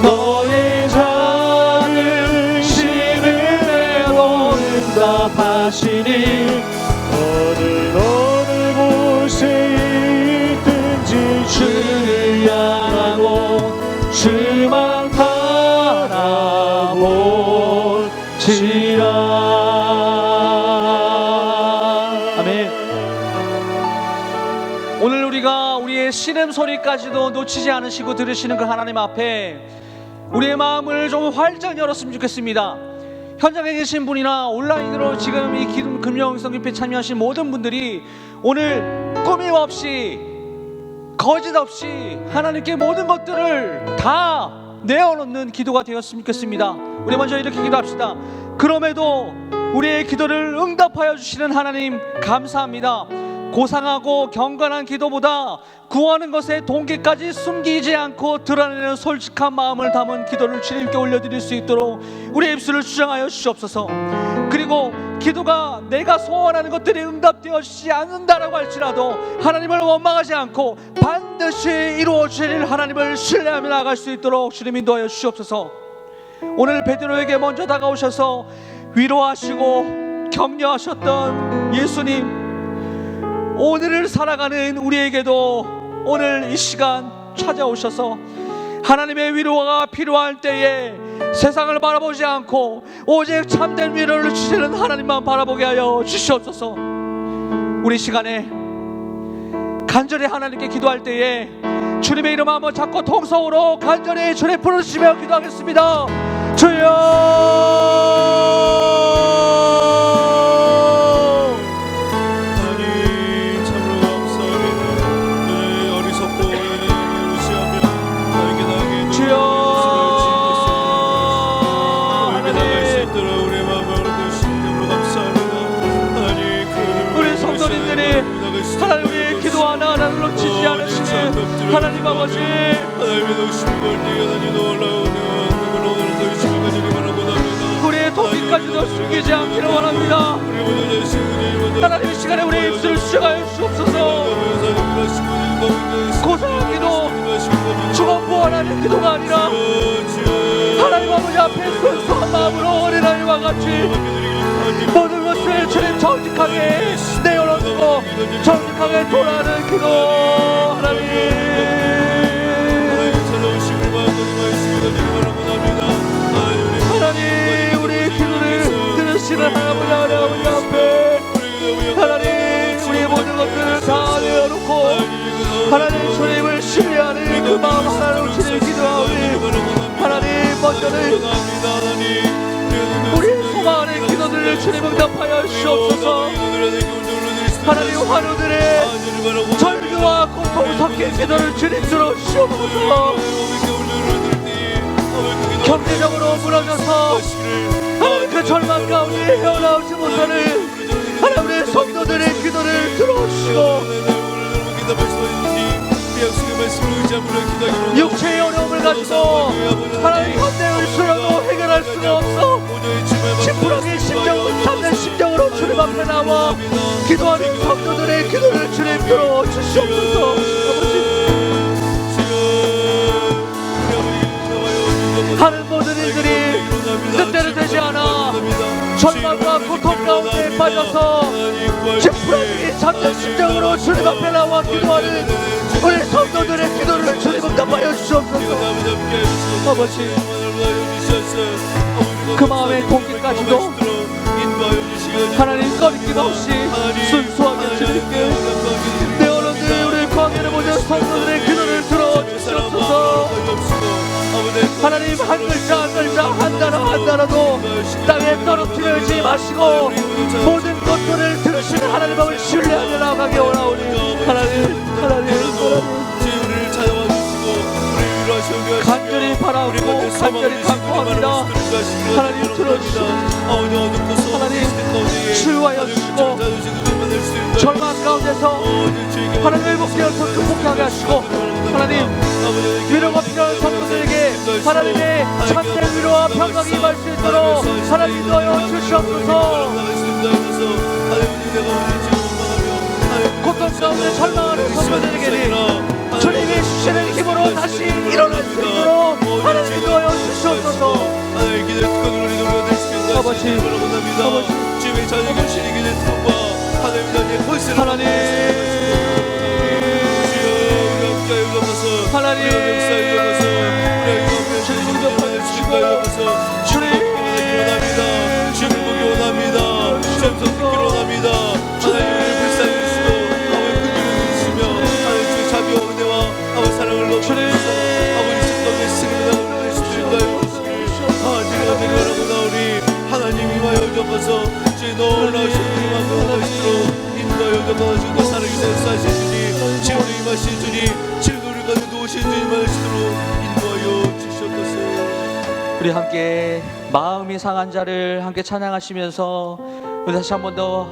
너의 작은 신음에도 응답하시니 어느 곳에 있든지 주를 향하고 주만 바라볼지라. 아멘. 오늘 우리가 우리의 신음 소리까지도 놓치지 않으시고 들으시는 그 하나님 앞에 우리의 마음을 좀 활짝 열었으면 좋겠습니다. 현장에 계신 분이나 온라인으로 지금 이 금요일성 집회에 참여하신 모든 분들이 오늘 꾸밈 없이 거짓 없이 하나님께 모든 것들을 다 내어놓는 기도가 되었으면 좋겠습니다. 우리 먼저 이렇게 기도합시다. 그럼에도 우리의 기도를 응답하여 주시는 하나님 감사합니다. 고상하고 경건한 기도보다 구하는 것에 동기까지 숨기지 않고 드러내는 솔직한 마음을 담은 기도를 주님께 올려드릴 수 있도록 우리의 입술을 주장하여 주시옵소서. 그리고 기도가 내가 소원하는 것들이 응답되어지지 않는다라고 할지라도 하나님을 원망하지 않고 반드시 이루어 주실 하나님을 신뢰하며 나아갈 수 있도록 주님 인도하여 주시옵소서. 오늘 베드로에게 먼저 다가오셔서 위로하시고 격려하셨던 예수님, 오늘을 살아가는 우리에게도 오늘 이 시간 찾아오셔서 하나님의 위로가 필요할 때에 세상을 바라보지 않고 오직 참된 위로를 주시는 하나님만 바라보게 하여 주시옵소서. 우리 시간에 간절히 하나님께 기도할 때에 주님의 이름 한번 잡고 통성으로 간절히 주님 부르시며 기도하겠습니다. 주여! 하나님 우리의 기도 하나하나를 놓치지 않으시는 하나님 아버지, 우리의 동기까지도 숨기지 않기를 원합니다. 하나님 이 시간에 우리의 입술을 주장하여 주옵소서. 고상한 기도, 주먹부활하는 기도가 아니라 하나님 아버지 앞에 순수한 마음으로 어린아이와 같이 모든 것을 주님 정직하게 내어놓고 정직하게 돌아가는 기도. 하나님 우리의 기도를 들으시는 하나님 앞에 하나님 우리의 모든 것들을 다 내어놓고 하나님 주님을 신뢰하는 그 마음 하나로 주님 기도하오니 하나님 먼저는 우리의 소망하는 기도들을 주님 응답하여 주옵소서. 하나님 환우들의 절규와 고통 섞인 기도를 주님 들어주옵소서. 경제적으로 무너져서 하나님 그 절망 가운데 헤어나오지 못하는 하나님의 성도들의 기도를 들어주시고 육체의 어려움을 가지고 하나님 현대의 수로도 해결할 수가 없어 심플하게 심정을 잡는 심정으로 주님 앞에 나와 기도하는 성도들의 기도를 주님 들어주시옵소서. 하는 모든 일들이 뜻대로 되지 않아 절망과 고통 가운데 빠져서 심플하게 잡는 심정으로 주님 앞에 나와 기도하는 우리 성도들의 기도를 주님 응답하여 주시옵소서. 아버지, 그 마음의 동기까지도 하나님 꺼리낌 없이 순수하게 주님께 내어놓는 우리 광야를 보는 성도들의 기도를 들어주시옵소서. 하나님 한 글자 한 글자 한 단어 한 단어도 땅에 떨어뜨리지 마시고 모든 것들을 들으시는 하나님을 신뢰하며 나아가게 원하오니 하나님 찬양하고 간절히 간구합니다. 하나님 들어주시고 하나님 치유하여 주시고 절망 가운데서 하나님 회복되어서 극복하게 하시고 하나님 위로가 필요한 성도들에게 하나님의 참된 위로와 평강이 임할 수 있도록 하나님 인도하여 주시옵소서. 고통 가운데 절망하는 성도들에게는 주님이 주시는 힘으로 다시 일어날 수 있도록 하나님 인도하여 주시옵소서. 아버지 주님의 자녀 주시는 기대 통과 하나님 하나님 하나님이 와여 접어서 제 놀라우신 주님과 하시도록 인도하여 접어주고 사랑이 사실 주님 지금도 임하신 주님 지금도 우리 가운데 누우신 주님 하시도록 인도하여 주시옵소서. 우리 함께 마음이 상한 자를 함께 찬양하시면서 우리 다시 한 번 더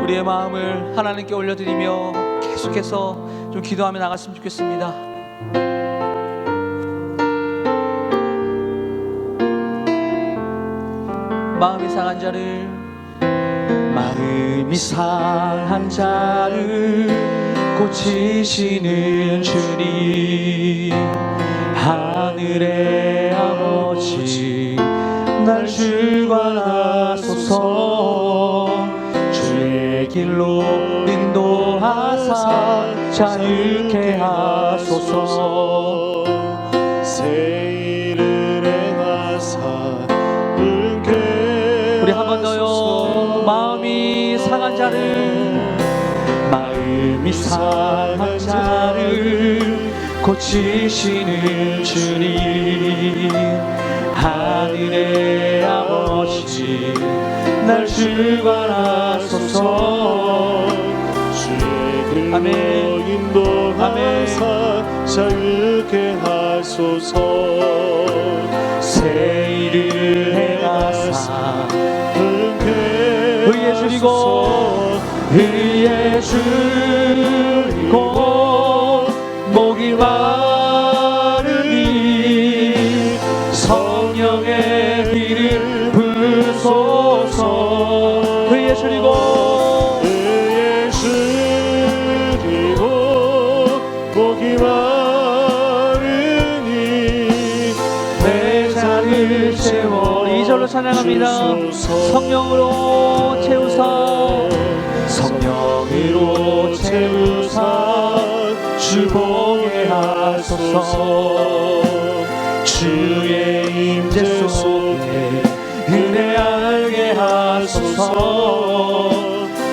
우리의 마음을 하나님께 올려드리며 계속해서 좀 기도하며 나갔으면 좋겠습니다. 마음이 상한 자를 마음이 상한 자를 고치시는 주님 하늘의 아버지 날 주관하소서 주의 길로 인도하사 자유케 하소서 새 일을 행하사 우리 한 번 더요. 마음이 상한 자를 고치시는 주님 하늘의 아버지 날 주관하소서 주의 길로 아멘. 인도하사 자유케 하소서 새 일을 행하사 의에 줄이고 목이 마르니 성령의 길을 부소서 의에 줄이고 목이 마르니 내 잔을 채워 2절로 찬양합니다. 성령으로 채우사 주보게 하소서 주의 임재 속에 은혜 알게 하소서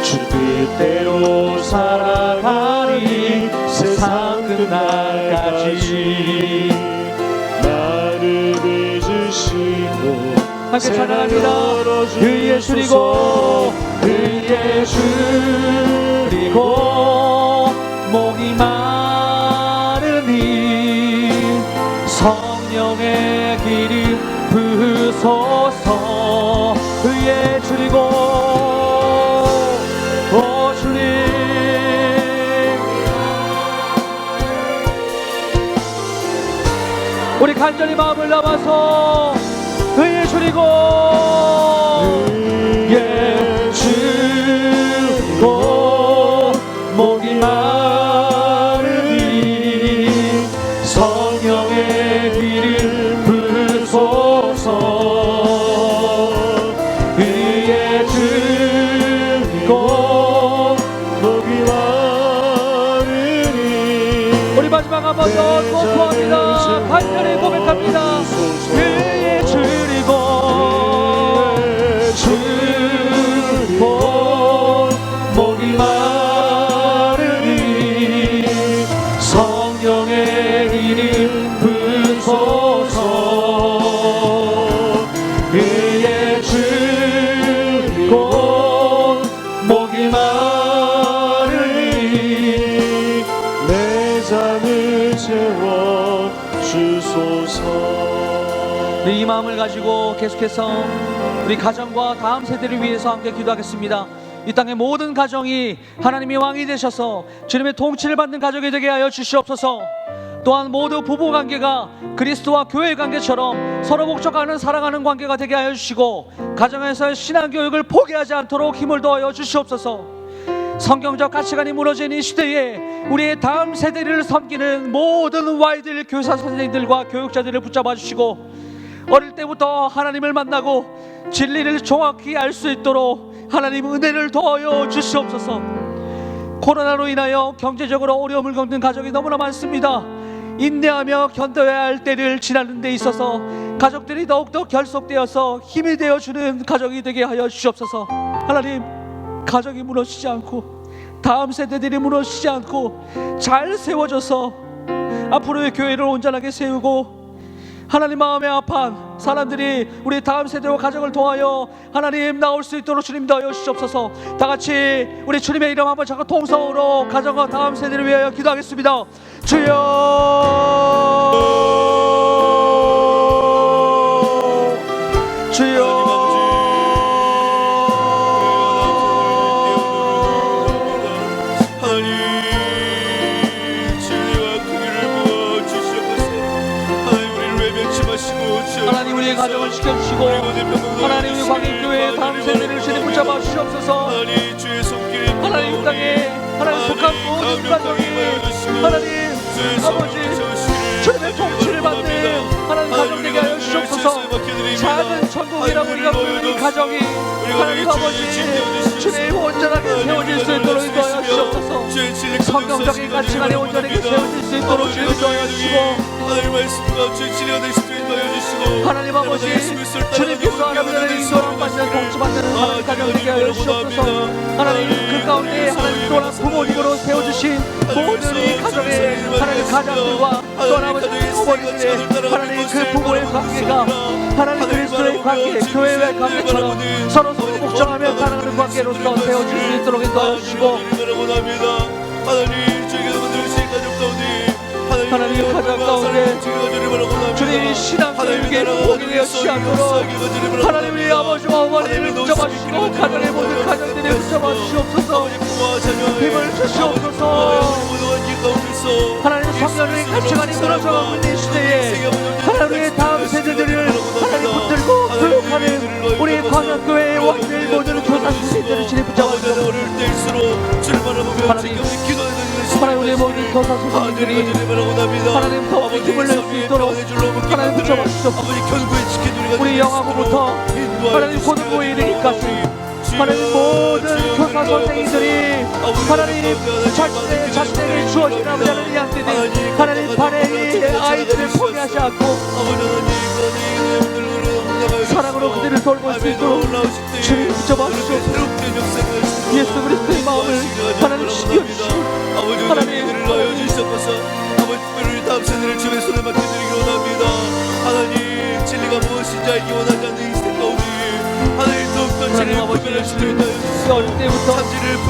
주 뜻대로 살아가리 세상 끝날까지 나를 빚으시고 함께 찬양합니다. 의에 줄이고 목이 마르니 성령의 길을 부소서 의에 줄이고 오 주님 우리 간절히 마음을 담아서 의에 줄이고 목이 마르니 성령의 길을 부소서 의에 줄이고 목이 마르니 우리 마지막 한 번 더 고백합니다. 간절히 고백합니다. 의에 줄이고 목이 마르니 성령의 길을 부소서 의에 줄이고 목이 마르니 내 잔을 채워 주소서. 우리 이 마음을 가지고 계속해서 우리 가정과 다음 세대를 위해서 함께 기도하겠습니다. 이 땅의 모든 가정이 하나님이 왕이 되셔서 주님의 통치를 받는 가정이 되게 하여 주시옵소서. 또한 모두 부부관계가 그리스도와 교회 관계처럼 서로 목적하는 사랑하는 관계가 되게 하여 주시고, 가정에서 신앙교육을 포기하지 않도록 힘을 더하여 주시옵소서. 성경적 가치관이 무너진 이 시대에 우리의 다음 세대를 섬기는 모든 와이들 교사 선생님들과 교육자들을 붙잡아 주시고, 어릴 때부터 하나님을 만나고 진리를 정확히 알 수 있도록 하나님 은혜를 더하여 주시옵소서. 코로나로 인하여 경제적으로 어려움을 겪는 가정이 너무나 많습니다. 인내하며 견뎌야 할 때를 지나는 데 있어서 가족들이 더욱더 결속되어서 힘이 되어주는 가정이 되게 하여 주시옵소서. 하나님, 가정이 무너지지 않고 다음 세대들이 무너지지 않고 잘 세워져서 앞으로의 교회를 온전하게 세우고, 하나님 마음에 아파한 사람들이 우리 다음 세대와 가정을 통하여 하나님 나올 수 있도록 주님 더하여 주시옵소서. 다 같이 우리 주님의 이름 한번 잠깐 통성으로 가정과 다음 세대를 위하여 기도하겠습니다. 주여, 주여. 하나님, 우리의 가정을 지켜주시고 하나님 우리 광인교회의 다음 세대를 주님 붙잡아 주시옵소서. 하나님, 이 땅에 하나님 속한 모든 가정이 하나님 아버지 주님의 통치를 받는 하나님 가정 되게 하여 주시옵소서. 작은 천국이라고 우리가 부르는 이 가정이 하나님 아버지 주님 온전하게 세워질 수 있도록 인도하여 주시옵소서. 성경적인 가치관에 온전하게 세워질 수 있도록 주님 인도하여 주시고, 하나님 말씀과 주의 진리가 될 수 있도록 인도하여 주시고, 하나님 아버지 주님께서 하나님의 인도받는 통치받는 하나님 가정 되게 하여 주시옵소서. 하나님, 그 가운데 하나님 또한 부모님으로 세워주신 모든 이 가정의 하나님 가장들과 또 아버지 어머니들의 하나님 그 부모의 관계가 하나님 그리스도의 관계, 교회의 관계처럼 서로 복종하며 살아가는 관계로서 세워질 수 있도록 인도하여 주시고, 하나님 저희가 만들어주신 가족 가운데 하나님 가정 가운데 주님이 신앙 교육에 포기 되어지지 않도록 하나님 우리 아버지와 어머니를 붙잡아 주시고 가정의 모든 가정들을 붙잡아 주시옵소서. 힘을 주시옵소서. 하나님, 성령의 가치관이 무너져가고 있는 시대에 하나님의 다음 세대들을 하나님 붙들고 교육하는 우리 광역교회의 왕들 모든 교사 선생님들을 주님 붙잡아 주시옵소서. 하나님, 우리 모든 교사 선생님들이 하나님 더욱 힘을 낼 수 있도록 하나님 붙잡아 주시옵소서. 우리 영화부부터 하나님 고등부에 이르기까지 하나님 모든 교사 선생님들이 하나님 자신에게 주어진 아버지 하나님 양떼들 하나님 반의 아이들을 포기하지 않고 사랑으로 그들을 돌볼 수 있도록 주님 붙잡아 주시옵소서. 예수 그리스도의 마음을 하나님 시켜주시고 하나님 아버지 다음 세대를 주의 손에 맡겨드리기 원합니다. 하나님, 진리가 무엇인지 알기 원하지 않는 이 시대 가운데 하나님 더욱더 진리를 구별하시는 어릴 때부터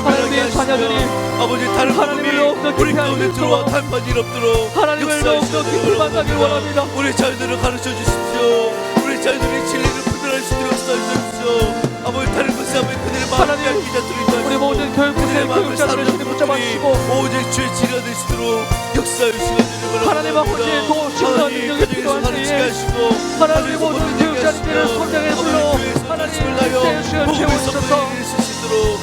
하나님의 자녀들이 아버지 다른 하나님을 더욱더 우리 깊이 가운데 알수 들어와 있도록 단판이 없도록 하나님을 더욱더 깊이 만나길 원합니다. 우리 자녀들을 가르쳐 주십시오. 우리 자녀들이 진리를 구별할 수 있도록 도와주십시오. 아버지 다른 것에 아버지 그들의 마음을 기다리도록 우리 모든 교육부의 교육자들을 주님 붙잡아 주시고 오직 주의 지혜가 되시도록 역사의 시간을 하나님 아버지 도우시고 능력이 필요한 때에 하나님의 모든 교육자들을 성령의 불로 하나님 그때의 시간 채워주셔서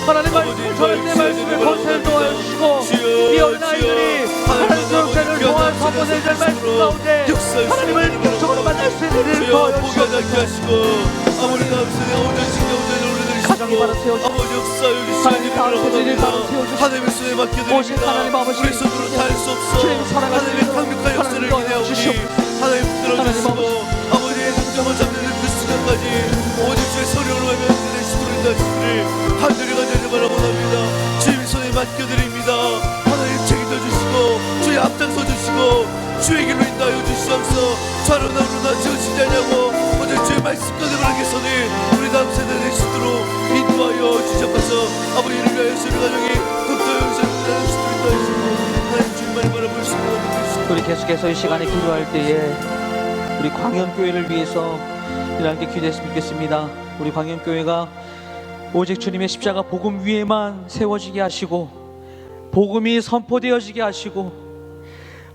하나님 말씀을 전할 때 말씀을 권세를 도와주시고 이 어린 아이들이 하나님 교육자를 통한 사모의 절 말씀 가운데 하나님을 능력적으로 만날 수 있는 일을 도와주시고 가정이 바로 세워주시고 하나님 다음 세대를 바로 세워주시고 하나님의 손에 맡겨드립니다. 오신 하나님 아버지 우리 손으로 다 할 수 없어. 주님 사랑하는 하나님의 강력한 역사를 기대하오니 하나님 붙들어주시고 아버지의 감정을 잡는 그 순간까지 오직 주의 소리로 하면 그들의 시도를 다시를 하늘에 가자를 바라봅니다. 주의 손에 맡겨드립니다. 하나님 책임져 주시고 주의 앞장서 주시고 주의 길로 인도하여 주시옵소서. 좌로 나로 낮추시지 않냐고 오늘 주의 말씀 가져가겠서는 우리 다음 세대 되시도록 인도하여 주시옵소서. 아버지를 위하여 수를 가정이 독도 영생을 하나님 주님을 바라볼 수 있는 우리 계속해서 이 시간에 기도할 때에 우리 광연교회를 위해서 이렇게 기도했으면 좋겠습니다. 우리 광연교회가 오직 주님의 십자가 복음 위에만 세워지게 하시고 복음이 선포되어지게 하시고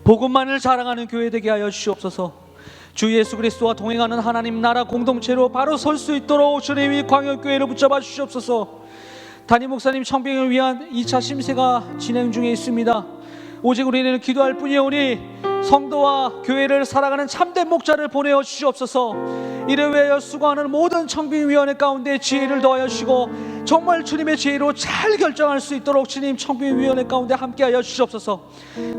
복음만을 자랑하는 교회 되게 하여 주시옵소서. 주 예수 그리스도와 동행하는 하나님 나라 공동체로 바로 설 수 있도록 주님이 광연교회를 붙잡아 주시옵소서. 담임 목사님 청빙을 위한 2차 심세가 진행 중에 있습니다. 오직 우리는 기도할 뿐이오니 성도와 교회를 살아가는 참된 목자를 보내어 주시옵소서. 이를 위하여 수고하는 모든 청빙위원회 가운데 지혜를 더하여 주시고 정말 주님의 지혜로 잘 결정할 수 있도록 주님 청빙위원회 가운데 함께하여 주시옵소서.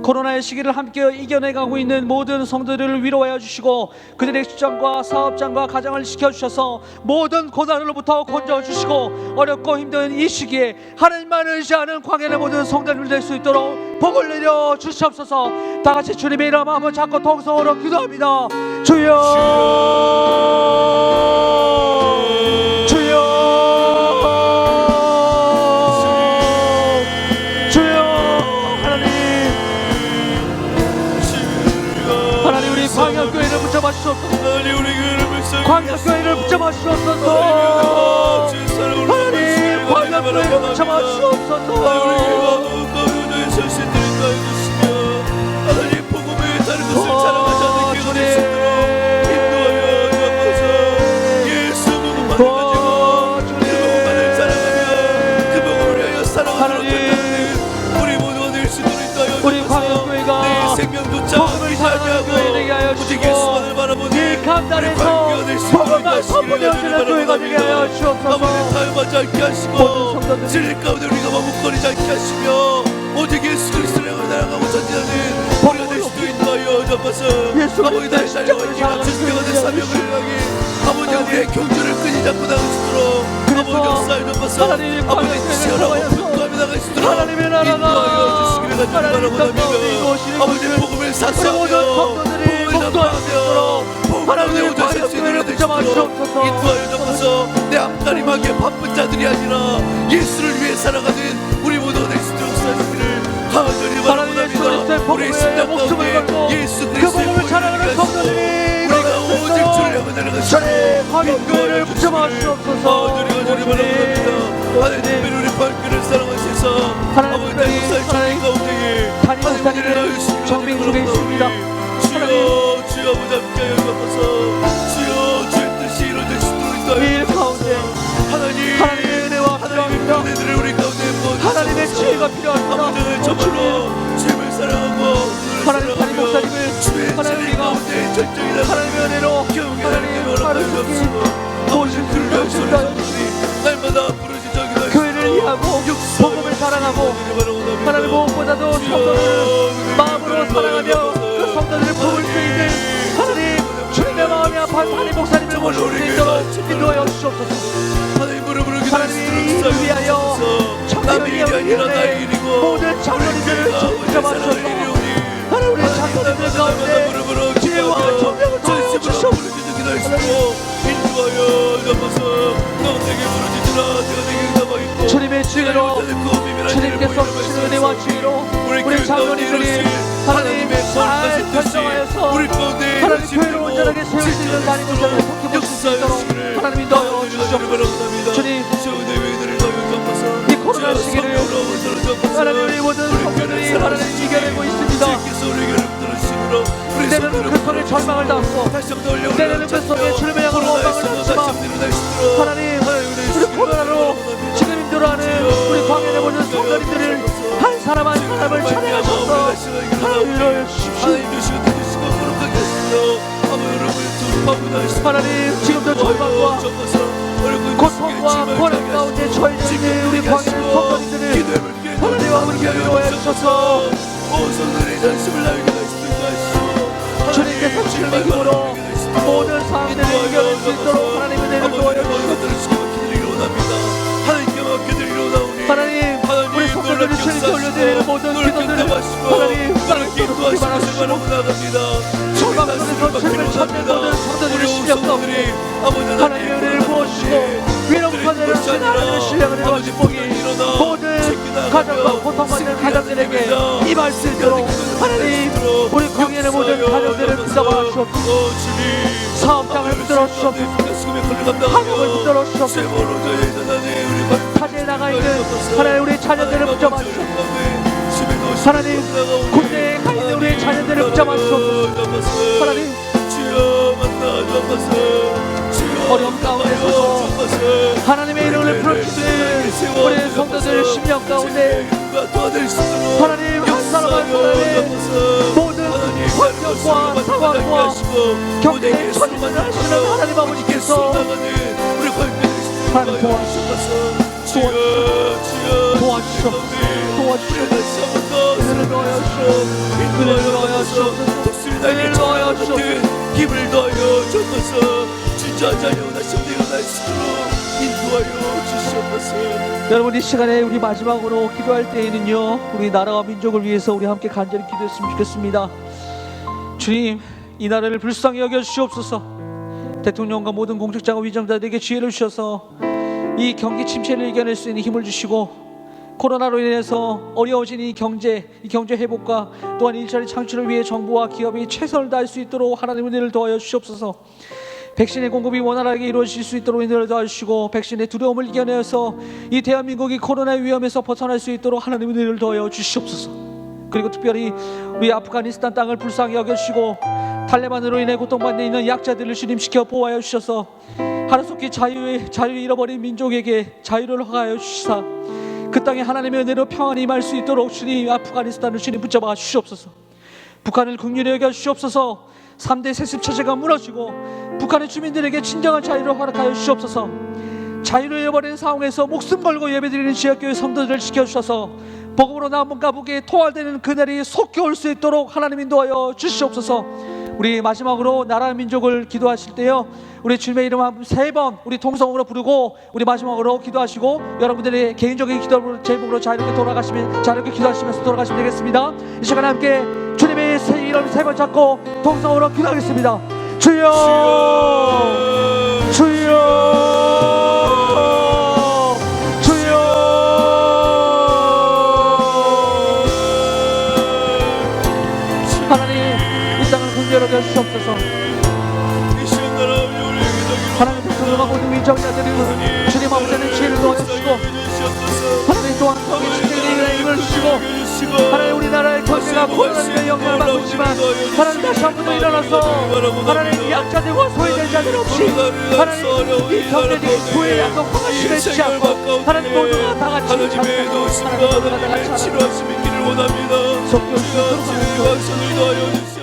코로나의 시기를 함께 이겨내가고 있는 모든 성도들을 위로하여 주시고 그들의 직장과 사업장과 가정을 지켜주셔서 모든 고난으로부터 건져주시고 어렵고 힘든 이 시기에 하나님만 의지하는 광야의 모든 성도들 될 수 있도록 복을 내려 주시옵소서. 다같이 주님의 이름 한번 잡고 통성으로 기도합니다. 주여 주여 주여. 하나님 우리 광야교회를 붙잡아 주옵소서. 광야교회를 붙잡아 주옵소서. 하나님 광야교회를 붙잡아 주옵소서. 하나님 복음의 다른 것을 자랑하지 않는 교회 될 수 있도록 인도하여 주옵소서. 예수 복음만을 가지고 그 복음만을 자랑하며 그 복음을 위하여 사랑하는 우리 모두가 될 수 있도록 인도하여 주옵소서. 우리 광야교회가 내 생명조차 복음을 사랑하는 교회 되게 하여 오직 예수만을 주시고 바라보니 이 감단에서 복음만 선포되어지는 교회가 되게 하여 주옵소서. 아무리 타협하지 않게 하시고 진리 가운데 우리가 머뭇거리지 않게 하시며 오직 예수 그리스도를 향해 나아가고 전진하는 우리가 될 수도 인도하여 주옵소서. 아버지 나의 달려가기 같은 교회가 된 사명을 향해 아버지 우리의 경주를 끈이 잡고 나갈 수 있도록 아버지 역사해 주옵소서. 아버지 치열하고 분노하며 나갈 수 있도록 하나님의 나라가 인도하여 주시기를 간절히 하나님 바라보며 가운데 아버지 복음을 사수하며 성도들이 복음을 전파하며 하나님의 복음을 살수 있는 우리가 될 수 있도록 주옵소서. 인도하여 주옵소서. 내 앞가림하기에 바쁜 자들이 아니라 예수를 위해 살아가는 우리 모두가 될 수 있도록 사시기를 간절히 하나님의 그리스도의 바라봅니다. 우리 복음에 심장 목숨을 가운데 걸고 예수 그 그리스도의 복음을 자랑하는 성도들이 우리가 오직 주를 향해 나아갈 수 있도록 광야교회를 붙잡아 주옵소서. 간절히 바라봅니다. 하나님 특별히 우리 발길을 사랑하셔서 아버지 내 역사의 정리 가운데에 담임 목사님은 정빙 중에 있습니다. 주여 주여 아버지 함께하여 주옵소서. 주여 주의 뜻이 이루어질 수 있도록 인도하여 일 가운데 하나님 하나님의 은혜와 하나님의 필요합니다. 은혜들을 우리 가운데 부어주시옵소서. 하나님의 지혜가 필요합니다. 아버지는 정말로 주님을 사랑하고 하나님 담임 목사님을 주의 하나님 진리 우리가 가운데 절정이라 하나님의 은혜로 하나님 하루속히 모신 들려 주시다 날마다 부르짖어 기도하시고 교회를 이해하고 복음을 사랑하고 하나님 무엇보다도 성도를 마음으로 사랑하며 그 성도들을 품을 수 있는 하나님 주님의 마음이 아파서 담임 목사님을 모실 수 있도록 인도하여 주시옵소서. 하나님 무릎으로 하나님이 이를 위하여 남의 일이 아니라 나의 청년위원회 일이고 모든 장로님들을 붙잡아 주셔서 하나님 우리 장로님들 가운데 지혜와 총명을 더하여 주시옵소서. 주님의 지혜로 주님께서 주시는 은혜와 지혜로 우리 장로님들이 하나님 잘 결정하여서 하나님 교회를 온전하게 세울 수 있는 담임 목사님을 속해보실 수 있도록 하나님 인도하여 주시옵소서. 주님 이 코로나 시기를 하나님 우리 모든 성도들이 하나님 이겨내고 있습니다. 때로는 그 속에 절망을 담고 때로는 그 속에 주님의 향으로 원망을 담지만 하나님 우리 코로나로 지금 힘들어하는 우리 광야의 모든 성도님들을 한 사람 한 사람을 찬양하셔서 하나님 위로해 주십시오. 하나님 지금도 절망과 고통과 고난 가운데 처해져 있는 우리 광야의 성도님들을 하나님 아버지 위로해 주셔서 주님께서 주님의 힘으로 모든 상황들을 이겨낼 수 있도록 하나님 은혜를 도와여 주시옵소서. 하나님 우리 성도들을 주님께 올려드리는 모든 기도들을 하나님 기도하시기 바랍니다. 절망 속에서 주님을 찾는 모든 성도들의 심령 가운데 하나님의 은혜를 부어주시고 위로부터 내려오신 하나님의 신령을 내려주신 복이 모든 가정과 고통받는 가정들에게 임할 수 있도록 하나님 우리 광야의 모든 자녀들을 붙잡아 주옵소서. 사업장을 붙들어 주옵소서. 학업을 붙들어 주옵소서. 타지에 나가 있는 하나님 우리 자녀들을 붙잡아 주옵소서. 하나님 군대에 가 있는 우리 자녀들을 붙잡아 주옵소서. 하나님 어려움 가운데서도 하나님의 이름을 부르짖는 우리 성도들 심령 가운데 하나님 한 사람 한 사람의 모든 환경과 상황과 경제의 처지를 하시는 하나님 아버지께서 하나님 도와주시옵소서. 힘을 더하여 주옵소서. 진짜 자녀나 성대가 수 있도록 인도하여 주시옵소서. 여러분 이 시간에 우리 마지막으로 기도할 때에는요 우리 나라와 민족을 위해서 우리 함께 간절히 기도했으면 좋겠습니다. 주님 이 나라를 불쌍히 여겨 주시옵소서. 대통령과 모든 공직자와 위정자들에게 지혜를 주셔서 이 경기 침체를 이겨낼 수 있는 힘을 주시고 코로나로 인해서 어려워진 이 경제 회복과 또한 일자리 창출을 위해 정부와 기업이 최선을 다할 수 있도록 하나님의 은혜를 더하여 주시옵소서. 백신의 공급이 원활하게 이루어질 수 있도록 은혜를 더하시고 백신의 두려움을 이겨내서 이 대한민국이 코로나의 위험에서 벗어날 수 있도록 하나님의 은혜를 더하여 주시옵소서. 그리고 특별히 우리 아프가니스탄 땅을 불쌍히 여겨주시고 탈레반으로 인해 고통받는 있는 약자들을 주님시켜 보호하여 주셔서 하루속히 자유를 잃어버린 민족에게 자유를 허가하여 주시사 그 땅에 하나님의 은혜로 평안히 임할 수 있도록 주님 아프가니스탄을 주님 붙잡아 주시옵소서. 북한을 긍휼히 여겨 주시옵소서. 3대 세습 체제가 무너지고 북한의 주민들에게 진정한 자유를 허락하여 주시옵소서. 자유를 잃어버린 상황에서 목숨 걸고 예배드리는 지역교회 성도들을 지켜주셔서 복음으로 남은 가복에 토할되는 그날이 속히 올 수 있도록 하나님 인도하여 주시옵소서. 우리 마지막으로 나라 민족을 기도하실 때요 우리 주님의 이름 한 3번 우리 통성으로 부르고 우리 마지막으로 기도하시고 여러분들의 개인적인 기도 제목으로 자유롭게 기도하시면서 돌아가시면 되겠습니다. 이 시간에 함께 주님의 이름 3번 잡고 통성으로 기도하겠습니다. 주여 주여 여겨 주시옵소서. 하나님 백성과 모든 위정자들이 주님 아버지의 지혜를 도와주시고 하나님 또한 성의 진정의 힘을 주시고 하나님 우리나라의 경제가 코로나의 영향을 받고 있지만 하나님 다시 한번 일어나서 하나님 약자들과 소외된 자들 없이 하나님 이 경제적인 구애의 약속과 심해지지 않고 하나님 모두가 다 같이 하나님 모두가 다 같이 하나님 치료하시기를 원합니다. 속죄 주시도록 하나님